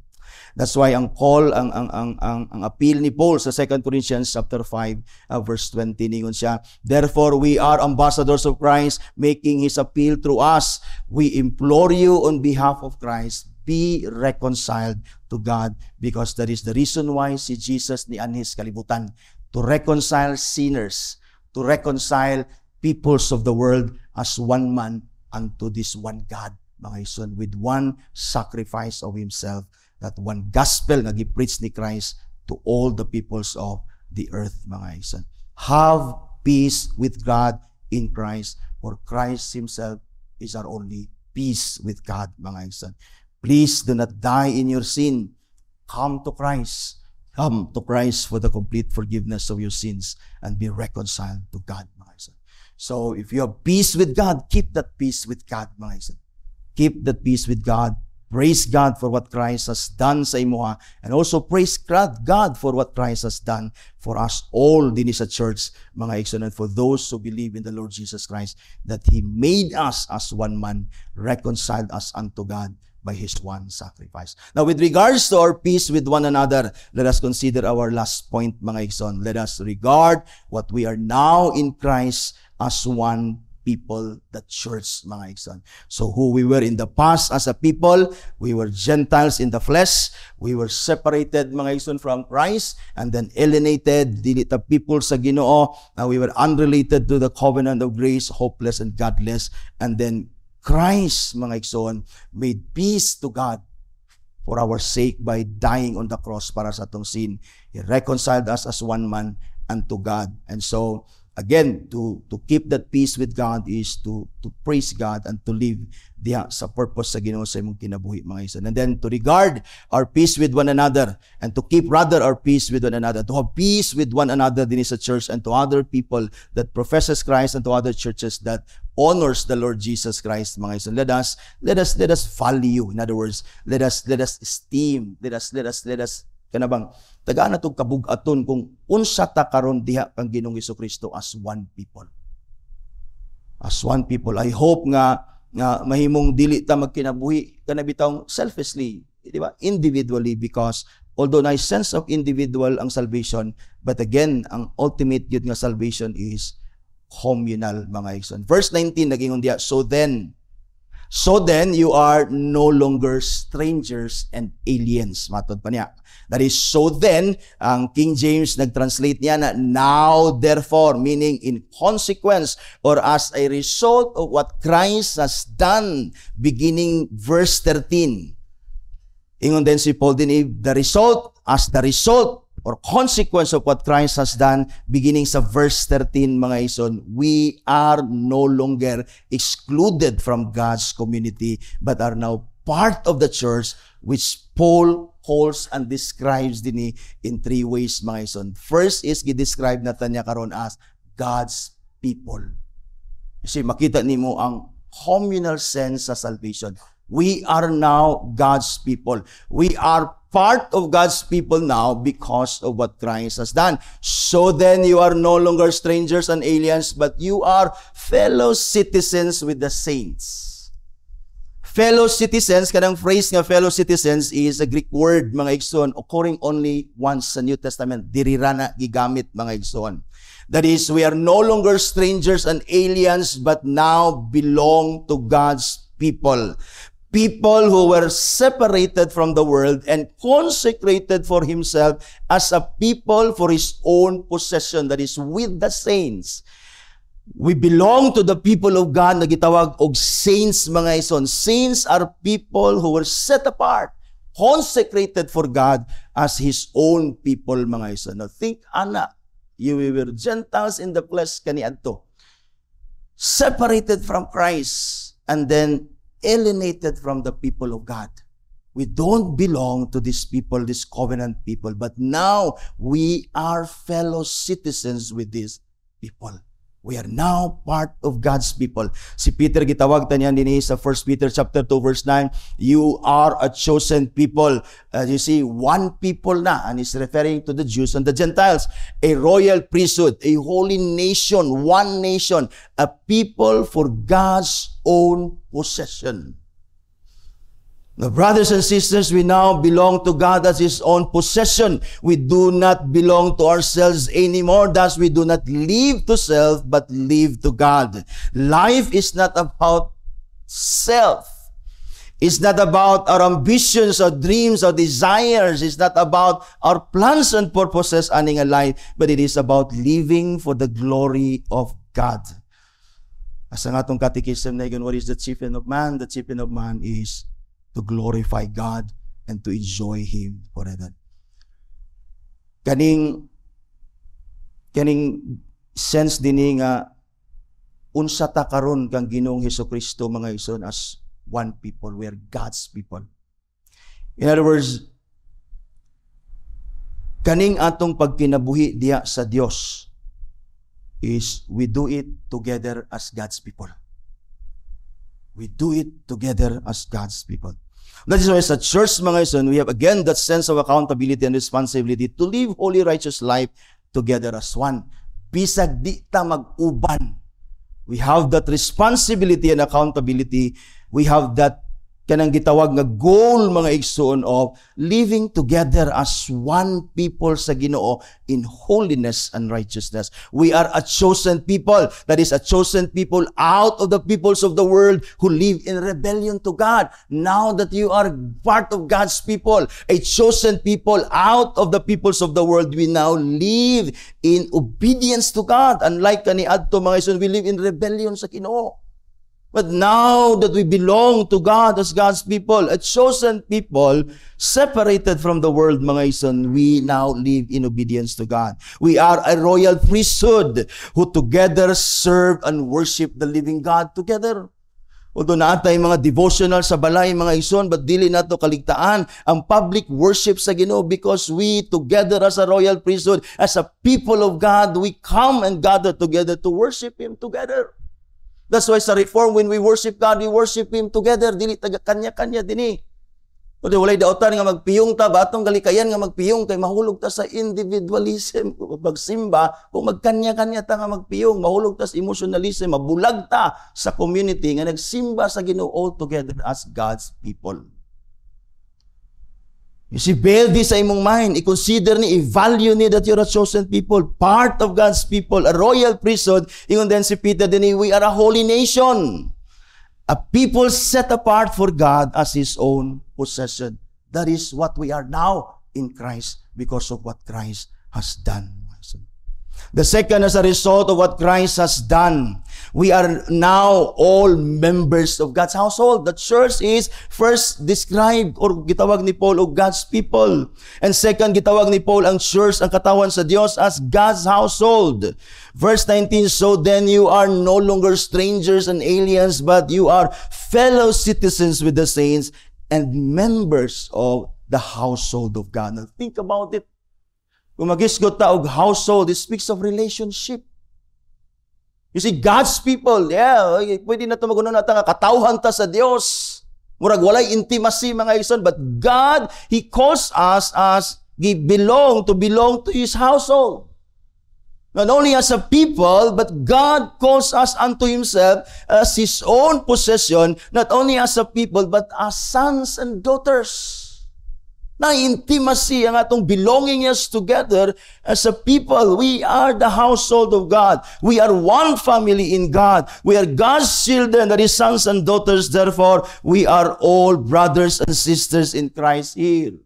That's why ang call, ang appeal ni Paul sa 2 Corinthians chapter 5, verse 20, ningon siya, therefore we are ambassadors of Christ, making His appeal through us. We implore you on behalf of Christ, be reconciled to God, because that is the reason why si Jesus ni anhis kalibutan, to reconcile sinners, to reconcile peoples of the world as one man unto this one God, mga igsoon, with one sacrifice of Himself, that one gospel nga gi-preach ni Christ to all the peoples of the earth, mga igsoon. Have peace with God in Christ, for Christ Himself is our only peace with God, mga igsoon. Please do not die in your sin. Come to Christ. Come to Christ for the complete forgiveness of your sins and be reconciled to God, mga igsoon. So if you have peace with God, keep that peace with God, mga igsoon. Keep that peace with God. Praise God for what Christ has done sa imuha, and also praise God for what Christ has done for us all din sa church, mga igsoon, and for those who believe in the Lord Jesus Christ, that He made us as one man, reconciled us unto God by His one sacrifice. Now, with regards to our peace with one another, let us consider our last point, mga igsoon. Let us regard what we are now in Christ as one people, the church, mga igsoon. So who we were in the past as a people, we were Gentiles in the flesh. We were separated, mga igsoon, from Christ, and then alienated, dili ta people sa Ginoo. We were unrelated to the covenant of grace, hopeless and godless. And then Christ, mga igsoon, made peace to God for our sake by dying on the cross para sa atong sin. He reconciled us as one man unto God. And so, again, to keep that peace with God is to praise God and to live diha sa purpose sa Ginoo sa imong kinabuhi, mga igsoon. And then to regard our peace with one another and to keep rather our peace with one another, to have peace with one another din sa church and to other people that professes Christ and to other churches that honors the Lord Jesus Christ, mga igsoon. Let us value. In other words, let us esteem, let us kanabang tagaan natong kabug-aton kung unsa ta karon diha kang Ginoong Hesukristo as one people. As one people. I hope nga mahimong dili ta magkinabuhi kana bitawng selfishly, di ba? Individually, because although na sense of individual ang salvation, but again, ang ultimate yun nga salvation is communal, mga igsoon. Verse 19 nagingon diha, so then you are no longer strangers and aliens. Matod pa niya. That is, so then, ang King James nag-translate niya na now, therefore, meaning in consequence or as a result of what Christ has done, beginning verse 13. Ingon din si Paul din, the result or consequence of what Christ has done, beginning sa verse 13, mga ison, we are no longer excluded from God's community, but are now part of the church, which Paul calls and describes din in three ways, mga ison. First is, gidescribe natin niya karon as God's people. Kasi makita nimo ang communal sense sa salvation. We are now God's people. We are part of God's people now because of what Christ has done. So then you are no longer strangers and aliens, but you are fellow citizens with the saints. Fellow citizens, kanang phrase nga fellow citizens is a Greek word, mga igsoon, occurring only once sa New Testament. Dirirana gigamit, mga igsoon. That is, we are no longer strangers and aliens, but now belong to God's people. People who were separated from the world and consecrated for Himself as a people for His own possession, that is, with the saints. We belong to the people of God na gitawag og saints, mga ison. Saints are people who were set apart, consecrated for God as His own people, mga ison. Now think, ana, you were Gentiles in the flesh kaniadto, separated from Christ, and then alienated from the people of God. We don't belong to these people, these covenant people, but now we are fellow citizens with these people. We are now part of God's people. Si Peter gitawag taniyan din sa 1 Peter chapter 2 verse 9, you are a chosen people. You see, one people na, and he's referring to the Jews and the Gentiles, a royal priesthood, a holy nation, one nation, a people for God's own possession. Now, brothers and sisters, we now belong to God as His own possession. We do not belong to ourselves anymore. Thus, we do not live to self, but live to God. Life is not about self. It's not about our ambitions or dreams or desires. It's not about our plans and purposes aning a life, but it is about living for the glory of God. As ang atong catechism na what is the chief end of man? The chief end of man is to glorify God and to enjoy Him forever. Kaning sense din nga unsa ta karon kang Ginoong Hesukristo, mga ison, as one people. We are God's people. In other words, kaning atong pagkinabuhi diya sa Dios is we do it together as God's people. We do it together as God's people. That is why sa church, mga ison, we have again that sense of accountability and responsibility to live holy, righteous life together as one. Bisag di ta mag-uban. We have that responsibility and accountability. We have that kanang gitawag nga goal, mga igsoon, of living together as one people sa Ginoo in holiness and righteousness. We are a chosen people. That is, a chosen people out of the peoples of the world who live in rebellion to God. Now that you are part of God's people, a chosen people out of the peoples of the world, we now live in obedience to God. Unlike kaniadto, mga igsoon, we live in rebellion sa Ginoo. But now that we belong to God as God's people, a chosen people, separated from the world, mga ison, we now live in obedience to God. We are a royal priesthood who together serve and worship the living God together. Although naatay mga devotional sa balay, mga ison, but dili nato kaligtaan ang public worship sa Ginoo, because we together as a royal priesthood, as a people of God, we come and gather together to worship Him together. That's why sa Reform, when we worship God, we worship Him together. Dili taga kanya-kanya din eh. Kundi walay daotan nga magpiyong ta, batong galikayan nga magpiyong, kay mahulog ta sa individualism. Kung magsimba, kung magkanya-kanya ta nga magpiyong, mahulog ta sa emotionalism, mabulag ta sa community nga nagsimba sa Ginoo all together as God's people. You see, build this sa imong mind. I-consider ni, i-value ni that you're a chosen people, part of God's people, a royal priesthood. Ingon din si Peter din, we are a holy nation. A people set apart for God as His own possession. That is what we are now in Christ because of what Christ has done. The second, as a result of what Christ has done, we are now all members of God's household. The church is first described or gitawag ni Paul of God's people. And second, gitawag ni Paul ang church, ang katawan sa Diyos, as God's household. Verse 19, so then you are no longer strangers and aliens, but you are fellow citizens with the saints and members of the household of God. Now think about it. Kung magisgot ta og household, it speaks of relationship. You see, God's people, pwede na ito magunan natin nga katawhan ta sa Diyos. Murag walay intimacy, mga ison, but God, He calls us as we belong to His household. Not only as a people, but God calls us unto Himself as His own possession, not only as a people, but as sons and daughters. Na intimacy ang atong belonging us together as a people. We are the household of God. We are one family in God. We are God's children, that is sons and daughters. Therefore, we are all brothers and sisters in Christ here.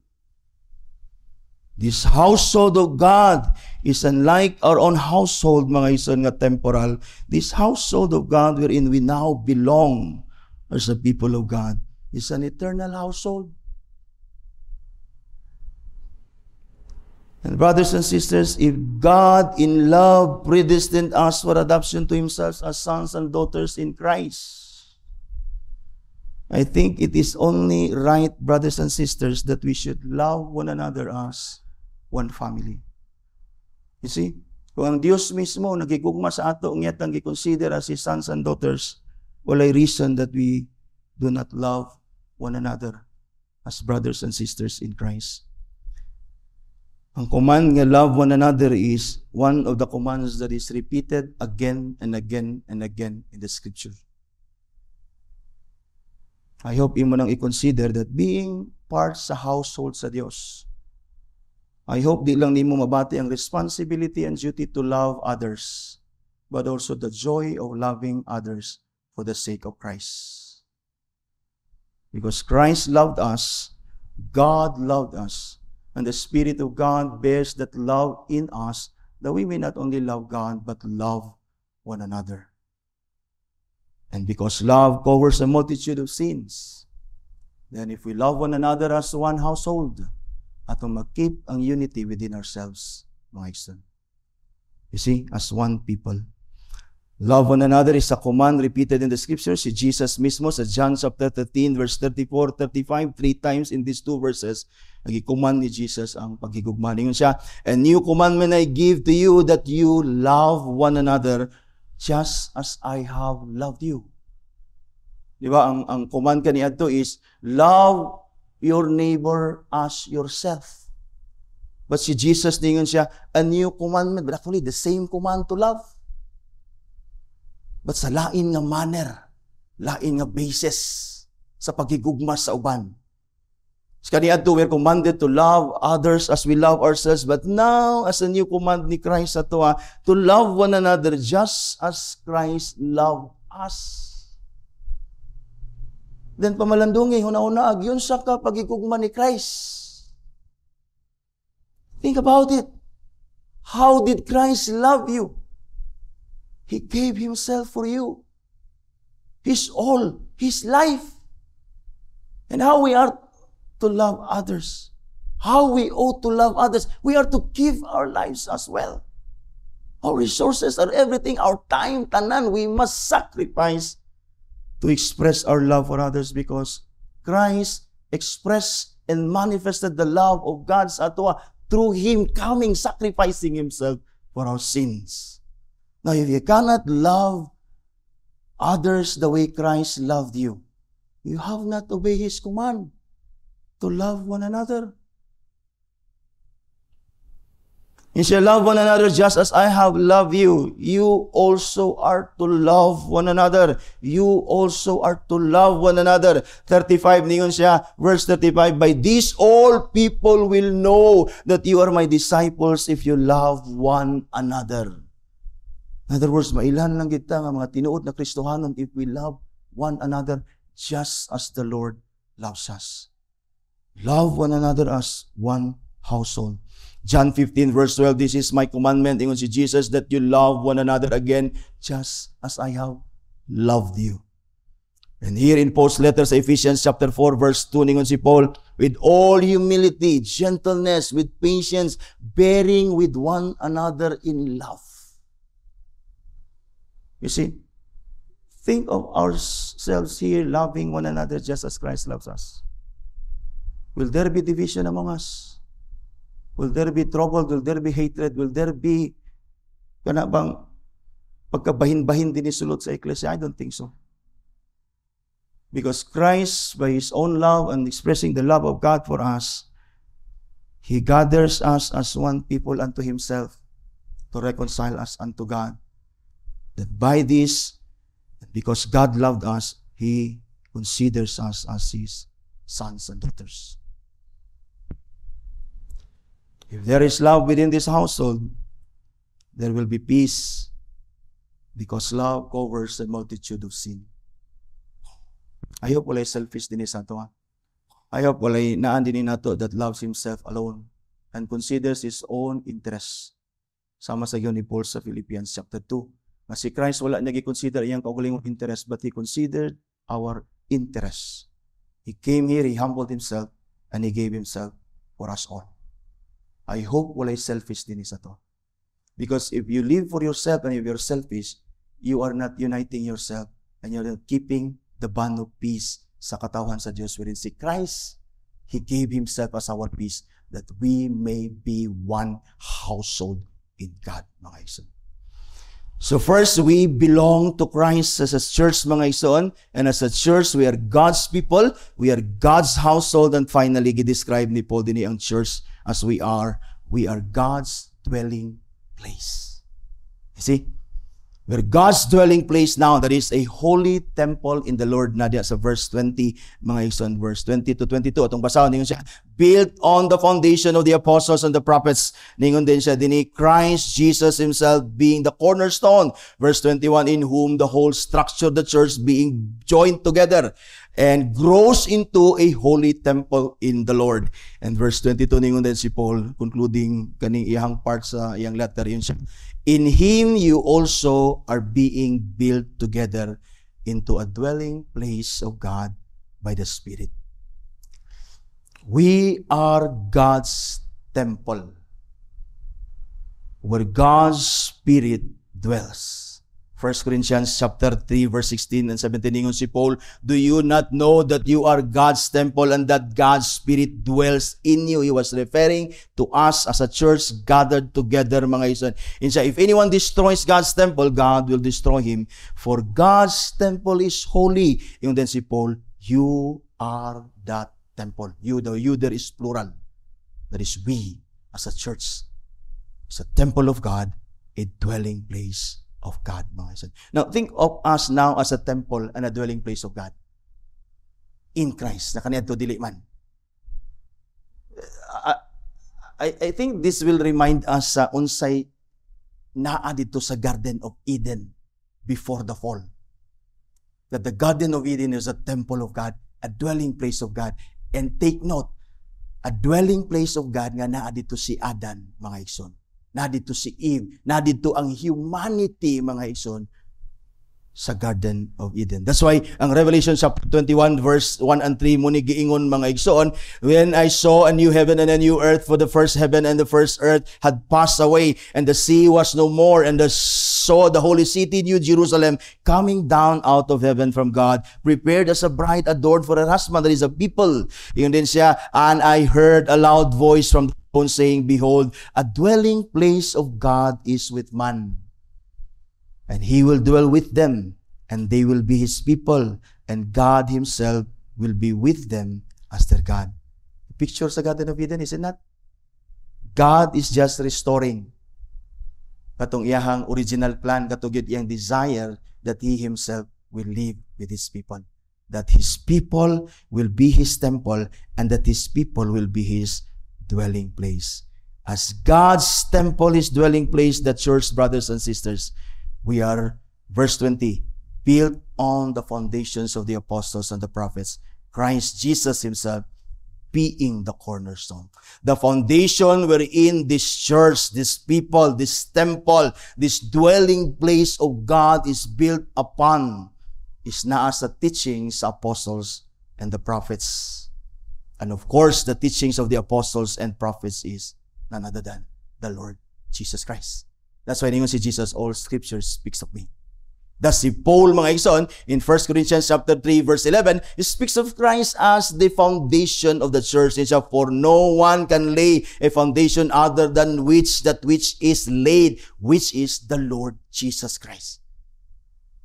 This household of God is unlike our own household, mga ison nga temporal. This household of God wherein we now belong as a people of God is an eternal household. And brothers and sisters, if God in love predestined us for adoption to Himself as sons and daughters in Christ, I think it is only right, brothers and sisters, that we should love one another as one family. You see, kung ang Diyos mismo nagigugma sa ato, ang yatang i-consider as His sons and daughters, walay reason that we do not love one another as brothers and sisters in Christ. Ang command nga love one another is one of the commands that is repeated again and again and again in the Scripture. I hope imo nang i-consider that being part sa household sa Dios, I hope di lang nimo mabati ang responsibility and duty to love others, but also the joy of loving others for the sake of Christ. Because Christ loved us, God loved us, and the Spirit of God bears that love in us, that we may not only love God, but love one another. And because love covers a multitude of sins, then if we love one another as one household, atong mag-keep ang unity within ourselves, mga igsoon. You see, as one people. Love one another is a command repeated in the Scriptures. Si Jesus mismo sa John chapter 13, verse 34, 35, 3 times in these two verses, nag-command ni Jesus ang paghigugma. Ningon siya, a new commandment I give to you, that you love one another just as I have loved you. Di ba? Ang command kaniadto is, love your neighbor as yourself. But si Jesus, ningon siya, a new commandment, but actually the same command to love. But sa lain nga manner, lain nga basis sa paghigugma sa uban. Sa kaniadto, we're commanded to love others as we love ourselves. But now, as a new command ni Christ ato, to love one another just as Christ loved us. Then pamalandungi, huna-huna, yun sa paghigugma ni Christ. Think about it. How did Christ love you? He gave Himself for you. His all, His life. And how we are to love others. How we ought to love others. We are to give our lives as well. Our resources, our everything, our time, tanan, we must sacrifice to express our love for others because Christ expressed and manifested the love of God sa ato through Him coming, sacrificing Himself for our sins. Now, if you cannot love others the way Christ loved you, you have not obeyed His command to love one another. You shall love one another just as I have loved you. You also are to love one another. You also are to love one another. 35, niyon siya, verse 35, by this all people will know that you are my disciples if you love one another. In other words, mailan lang kita nga mga tinuod na Kristohanon if we love one another just as the Lord loves us. Love one another as one household. John 15 verse 12, this is my commandment, ingon si Jesus, that you love one another again just as I have loved you. And here in Paul's letter sa Ephesians chapter 4 verse 2, ningon si Paul, with all humility, gentleness, with patience, bearing with one another in love. You see, think of ourselves here loving one another just as Christ loves us. Will there be division among us? Will there be trouble? Will there be hatred? Will there be kana bang pagkabahin-bahin din isulot sa Ecclesia? I don't think so. Because Christ, by His own love and expressing the love of God for us, He gathers us as one people unto Himself to reconcile us unto God. That by this, because God loved us, He considers us as His sons and daughters. If there is love within this household, there will be peace because love covers a multitude of sin. I hope walay selfish din sa ato. I hope walay naan din nato that loves himself alone and considers his own interests. Sama sa yun ni Paul sa Philippians chapter 2. Na si Christ wala niya i-consider iyang kaugalingong interest, but He considered our interests. He came here, He humbled Himself, and He gave Himself for us all. I hope walay selfish din sa to. Because if you live for yourself and if you're selfish, you are not uniting yourself and you're not keeping the bond of peace sa katawan sa Diyos wherein si Christ, He gave Himself as our peace that we may be one household in God, mga igsoon. So first, we belong to Christ as a church, mga igsoon, and as a church, we are God's people, we are God's household, and finally, gidescribe ni Paul din ang church as we are God's dwelling place. You see? We're God's dwelling place now. That is a holy temple in the Lord. Nadia sa verse 20, mga igsoon, verse 20 to 22. Atong basahon ningon siya, built on the foundation of the apostles and the prophets. Ningon din siya, dini Christ Jesus Himself being the cornerstone. Verse 21, in whom the whole structure of the church being joined together and grows into a holy temple in the Lord. And verse 22, ningon din si Paul, concluding kaning iyang part sa iyang letter, yun siya, in Him you also are being built together into a dwelling place of God by the Spirit. We are God's temple, where God's Spirit dwells. 1 Corinthians chapter 3 verse 16 and 17, ningon si Paul, do you not know that you are God's temple and that God's Spirit dwells in you? He was referring to us as a church gathered together, mga igsoon. If anyone destroys God's temple, God will destroy him. For God's temple is holy. Yung din si Paul, you are that temple. You there is plural. That is we as a church. It's a temple of God, a dwelling place of God, mga igsoon. Now, think of us now as a temple and a dwelling place of God. In Christ, na kaniadto dili man. I think this will remind us sa unsay naa dito sa Garden of Eden before the fall. That the Garden of Eden is a temple of God, a dwelling place of God. And take note, a dwelling place of God nga naa dito si Adan, mga igsoon. Na dito si Eve, na dito ang humanity, mga igsoon, sa Garden of Eden. That's why ang Revelation chapter 21 verse 1 and 3 muni giingon mga igsoon, when I saw a new heaven and a new earth, for the first heaven and the first earth had passed away, and the sea was no more, and I saw the holy city, New Jerusalem, coming down out of heaven from God, prepared as a bride adorned for her husband. That is a people. Yun din siya, and I heard a loud voice from the throne saying, behold, a dwelling place of God is with man. And He will dwell with them, and they will be His people, and God Himself will be with them as their God. The picture sa Garden of Eden, is it not? God is just restoring katong iyahang original plan, katong iyang desire that He Himself will live with His people. That His people will be His temple, and that His people will be His dwelling place. As God's temple, His dwelling place, the church, brothers and sisters, we are, verse 20, built on the foundations of the apostles and the prophets, Christ Jesus Himself being the cornerstone. The foundation wherein this church, this people, this temple, this dwelling place of God is built upon is naa sa teachings of apostles and the prophets. And of course, the teachings of the apostles and prophets is none other than the Lord Jesus Christ. That's why ningon si Jesus, all scripture speaks of me. Thus si Paul, mga igsoon, in 1 Corinthians chapter 3 verse 11, he speaks of Christ as the foundation of the church. He said, for no one can lay a foundation other than that which is laid, which is the Lord Jesus Christ.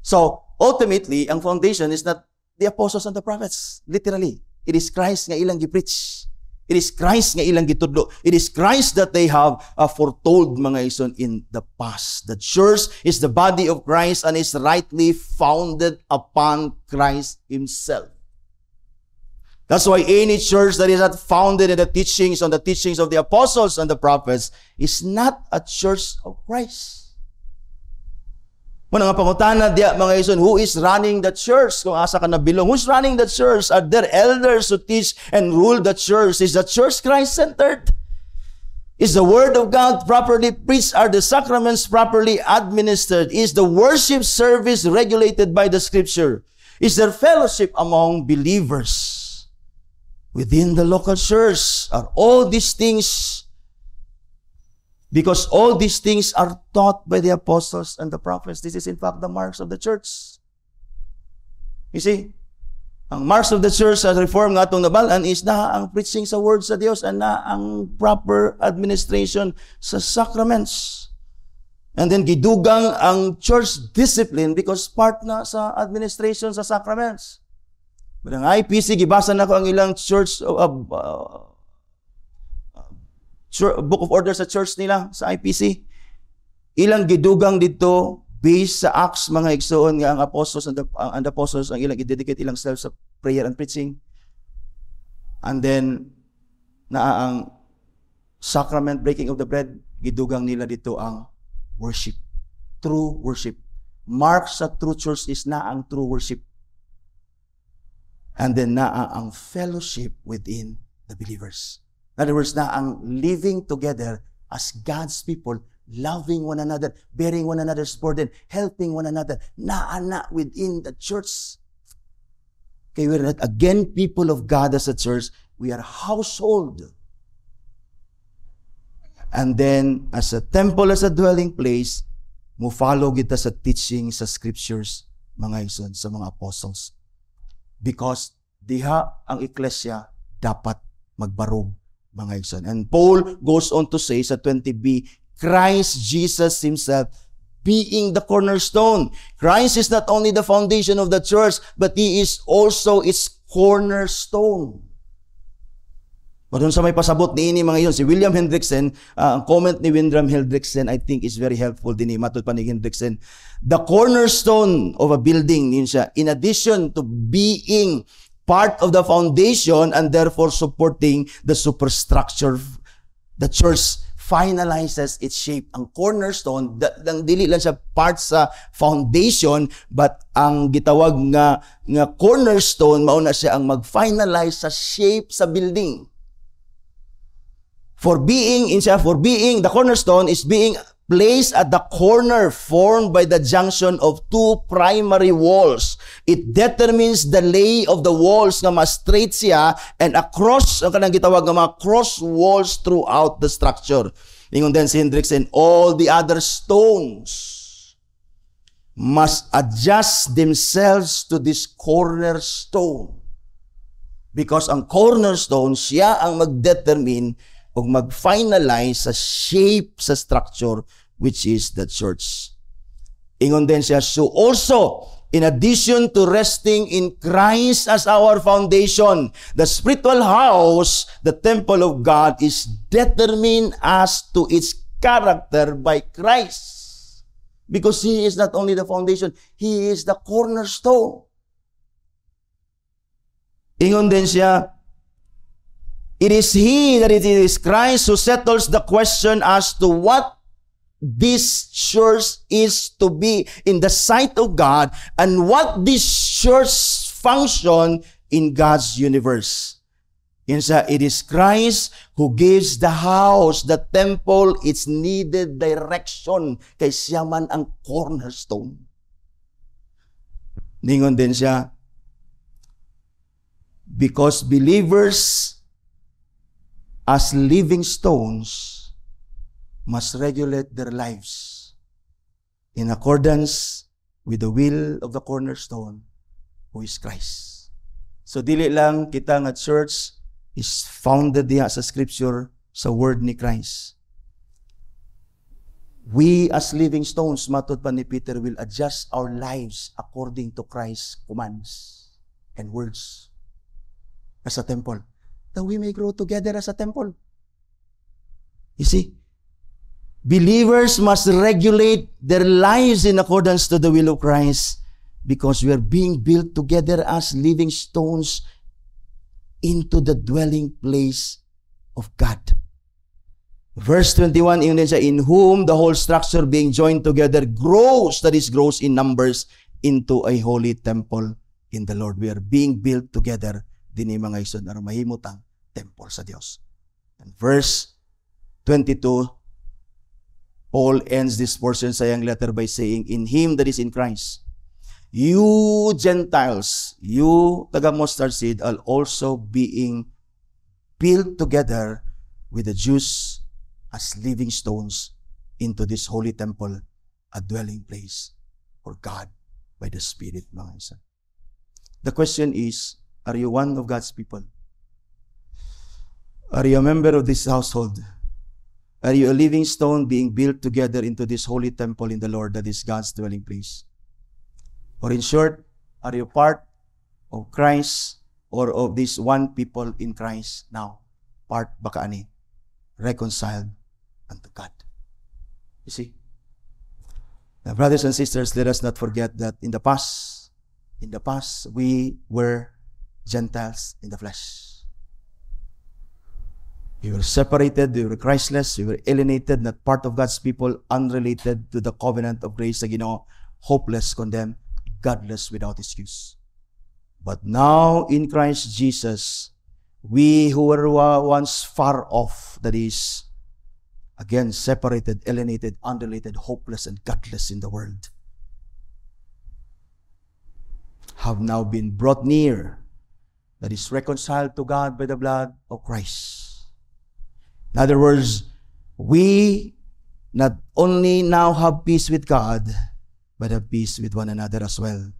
So, ultimately, ang foundation is not the apostles and the prophets. Literally, it is Christ nga ilang gipreach. It is Christ nga ilang gitudlo. It is Christ that they have foretold, mga ison, in the past. The church is the body of Christ and is rightly founded upon Christ Himself. That's why any church that is not founded in the teachings, on the teachings of the apostles and the prophets, is not a church of Christ. Muna nga pangutana diya, mga ison, who is running the church? Kung asa ka nabilong, who's running the church? Are there elders who teach and rule the church? Is the church Christ-centered? Is the Word of God properly preached? Are the sacraments properly administered? Is the worship service regulated by the Scripture? Is there fellowship among believers within the local church? Are all these things, because all these things are taught by the apostles and the prophets. This is in fact the marks of the church. You see, ang marks of the church sa reform nga itong nabalaan is na ang preaching sa word sa Diyos and na ang proper administration sa sacraments. And then gidugang ang church discipline because part na sa administration sa sacraments. But ang IPC, gibasa na ko ang ilang church book of order sa church nila, sa IPC. Ilang gidugang dito, based sa Acts, mga igsoon, nga ang apostles and the apostles, ang ilang i-dedicate ilang self sa prayer and preaching. And then, ang sacrament, breaking of the bread, gidugang nila dito ang worship. True worship. Mark sa true church is na ang true worship. And then ang fellowship within the believers. In other words, na ang living together as God's people, loving one another, bearing one another's burden, helping one another, na within the church. Okay, we're not again people of God as a church, we are household. And then, as a temple, as a dwelling place, mo follow kita sa teaching sa scriptures, mga ison, sa mga apostles. Because diha ang eklesya dapat magbarog, mga ison. And Paul goes on to say sa 20b, Christ Jesus Himself being the cornerstone. Christ is not only the foundation of the church, but He is also its cornerstone. Pero sa may pasabot ni ini mga iyon, si William Hendrickson, ang comment ni William Hendrickson, I think is very helpful din matod pa ni Hendrickson. The cornerstone of a building, yun siya, in addition to being part of the foundation and therefore supporting the superstructure, the church finalizes its shape. Ang cornerstone, dili lang siya part sa foundation, but ang gitawag nga cornerstone, mauna siya ang mag-finalize sa shape sa building. For being, the cornerstone is being placed at the corner formed by the junction of two primary walls. It determines the lay of the walls nga ma-straight siya and across, ang kanang gitawag nga mga cross walls throughout the structure. Ingon din si Hendriksen, all the other stones must adjust themselves to this cornerstone. Because ang cornerstone, siya ang mag-determine o mag-finalize sa shape sa structure which is the church. Ingon din siya, so also, in addition to resting in Christ as our foundation, the spiritual house, the temple of God, is determined as to its character by Christ. Because He is not only the foundation, He is the cornerstone. Ingon din siya, it is He, that it is Christ, who settles the question as to what this church is to be in the sight of God and what this church function in God's universe. Yun siya, it is Christ who gives the house, the temple, its needed direction. Kay siya man ang cornerstone. Ningon din siya, because believers as living stones must regulate their lives in accordance with the will of the cornerstone, who is Christ. So dili lang kita nga church is founded diha sa scripture sa word ni Christ. We as living stones, matod pa ni Peter, will adjust our lives according to Christ's commands and words as a temple, that we may grow together as a temple. You see, believers must regulate their lives in accordance to the will of Christ because we are being built together as living stones into the dwelling place of God. Verse 21, in whom the whole structure being joined together grows, that is, grows in numbers into a holy temple in the Lord. We are being built together dinhi mga igsoon aron mahimutang temple sa Dios. And verse 22, Paul ends this portion sa iyang letter by saying, in Him that is in Christ, you Gentiles, you taga mustard seed, are also being built together with the Jews as living stones into this holy temple, a dwelling place for God by the Spirit, mga igsoon. The question is, are you one of God's people? Are you a member of this household? Are you a living stone being built together into this holy temple in the Lord that is God's dwelling place? Or in short, are you part of Christ or of this one people in Christ now? Part baka ani? Reconciled unto God. You see? Now, brothers and sisters, let us not forget that in the past, we were Gentiles in the flesh. We were separated, we were Christless, we were alienated, not part of God's people, unrelated to the covenant of grace sa Ginoo, hopeless, condemned, godless, without excuse. But now, in Christ Jesus, we who were once far off, that is, again, separated, alienated, unrelated, hopeless, and godless in the world, have now been brought near, that is reconciled to God by the blood of Christ. In other words, we not only now have peace with God, but have peace with one another as well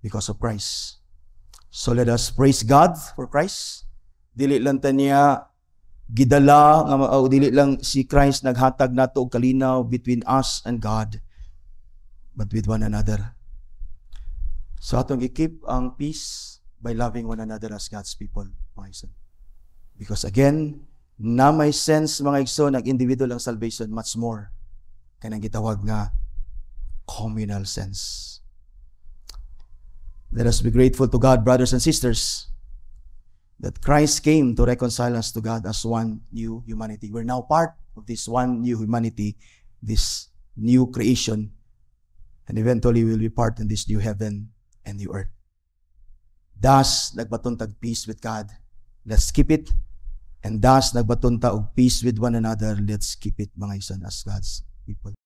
because of Christ. So let us praise God for Christ. Dili lang ta niya gidala, dili lang si Christ naghatag nato og kalinaw between us and God, but with one another. So atong i-keep ang peace by loving one another as God's people, mga igsoon. Because again, na may sense, mga igsoon, ang individual ang salvation, much more kanang gitawag nga communal sense. Let us be grateful to God, brothers and sisters, that Christ came to reconcile us to God as one new humanity. We're now part of this one new humanity, this new creation, and eventually we'll be part in this new heaven and new earth. Thus, nagbatuntag peace with God. Let's keep it. And thus, nagbatunta og peace with one another. Let's keep it, mga igsoon, as God's people.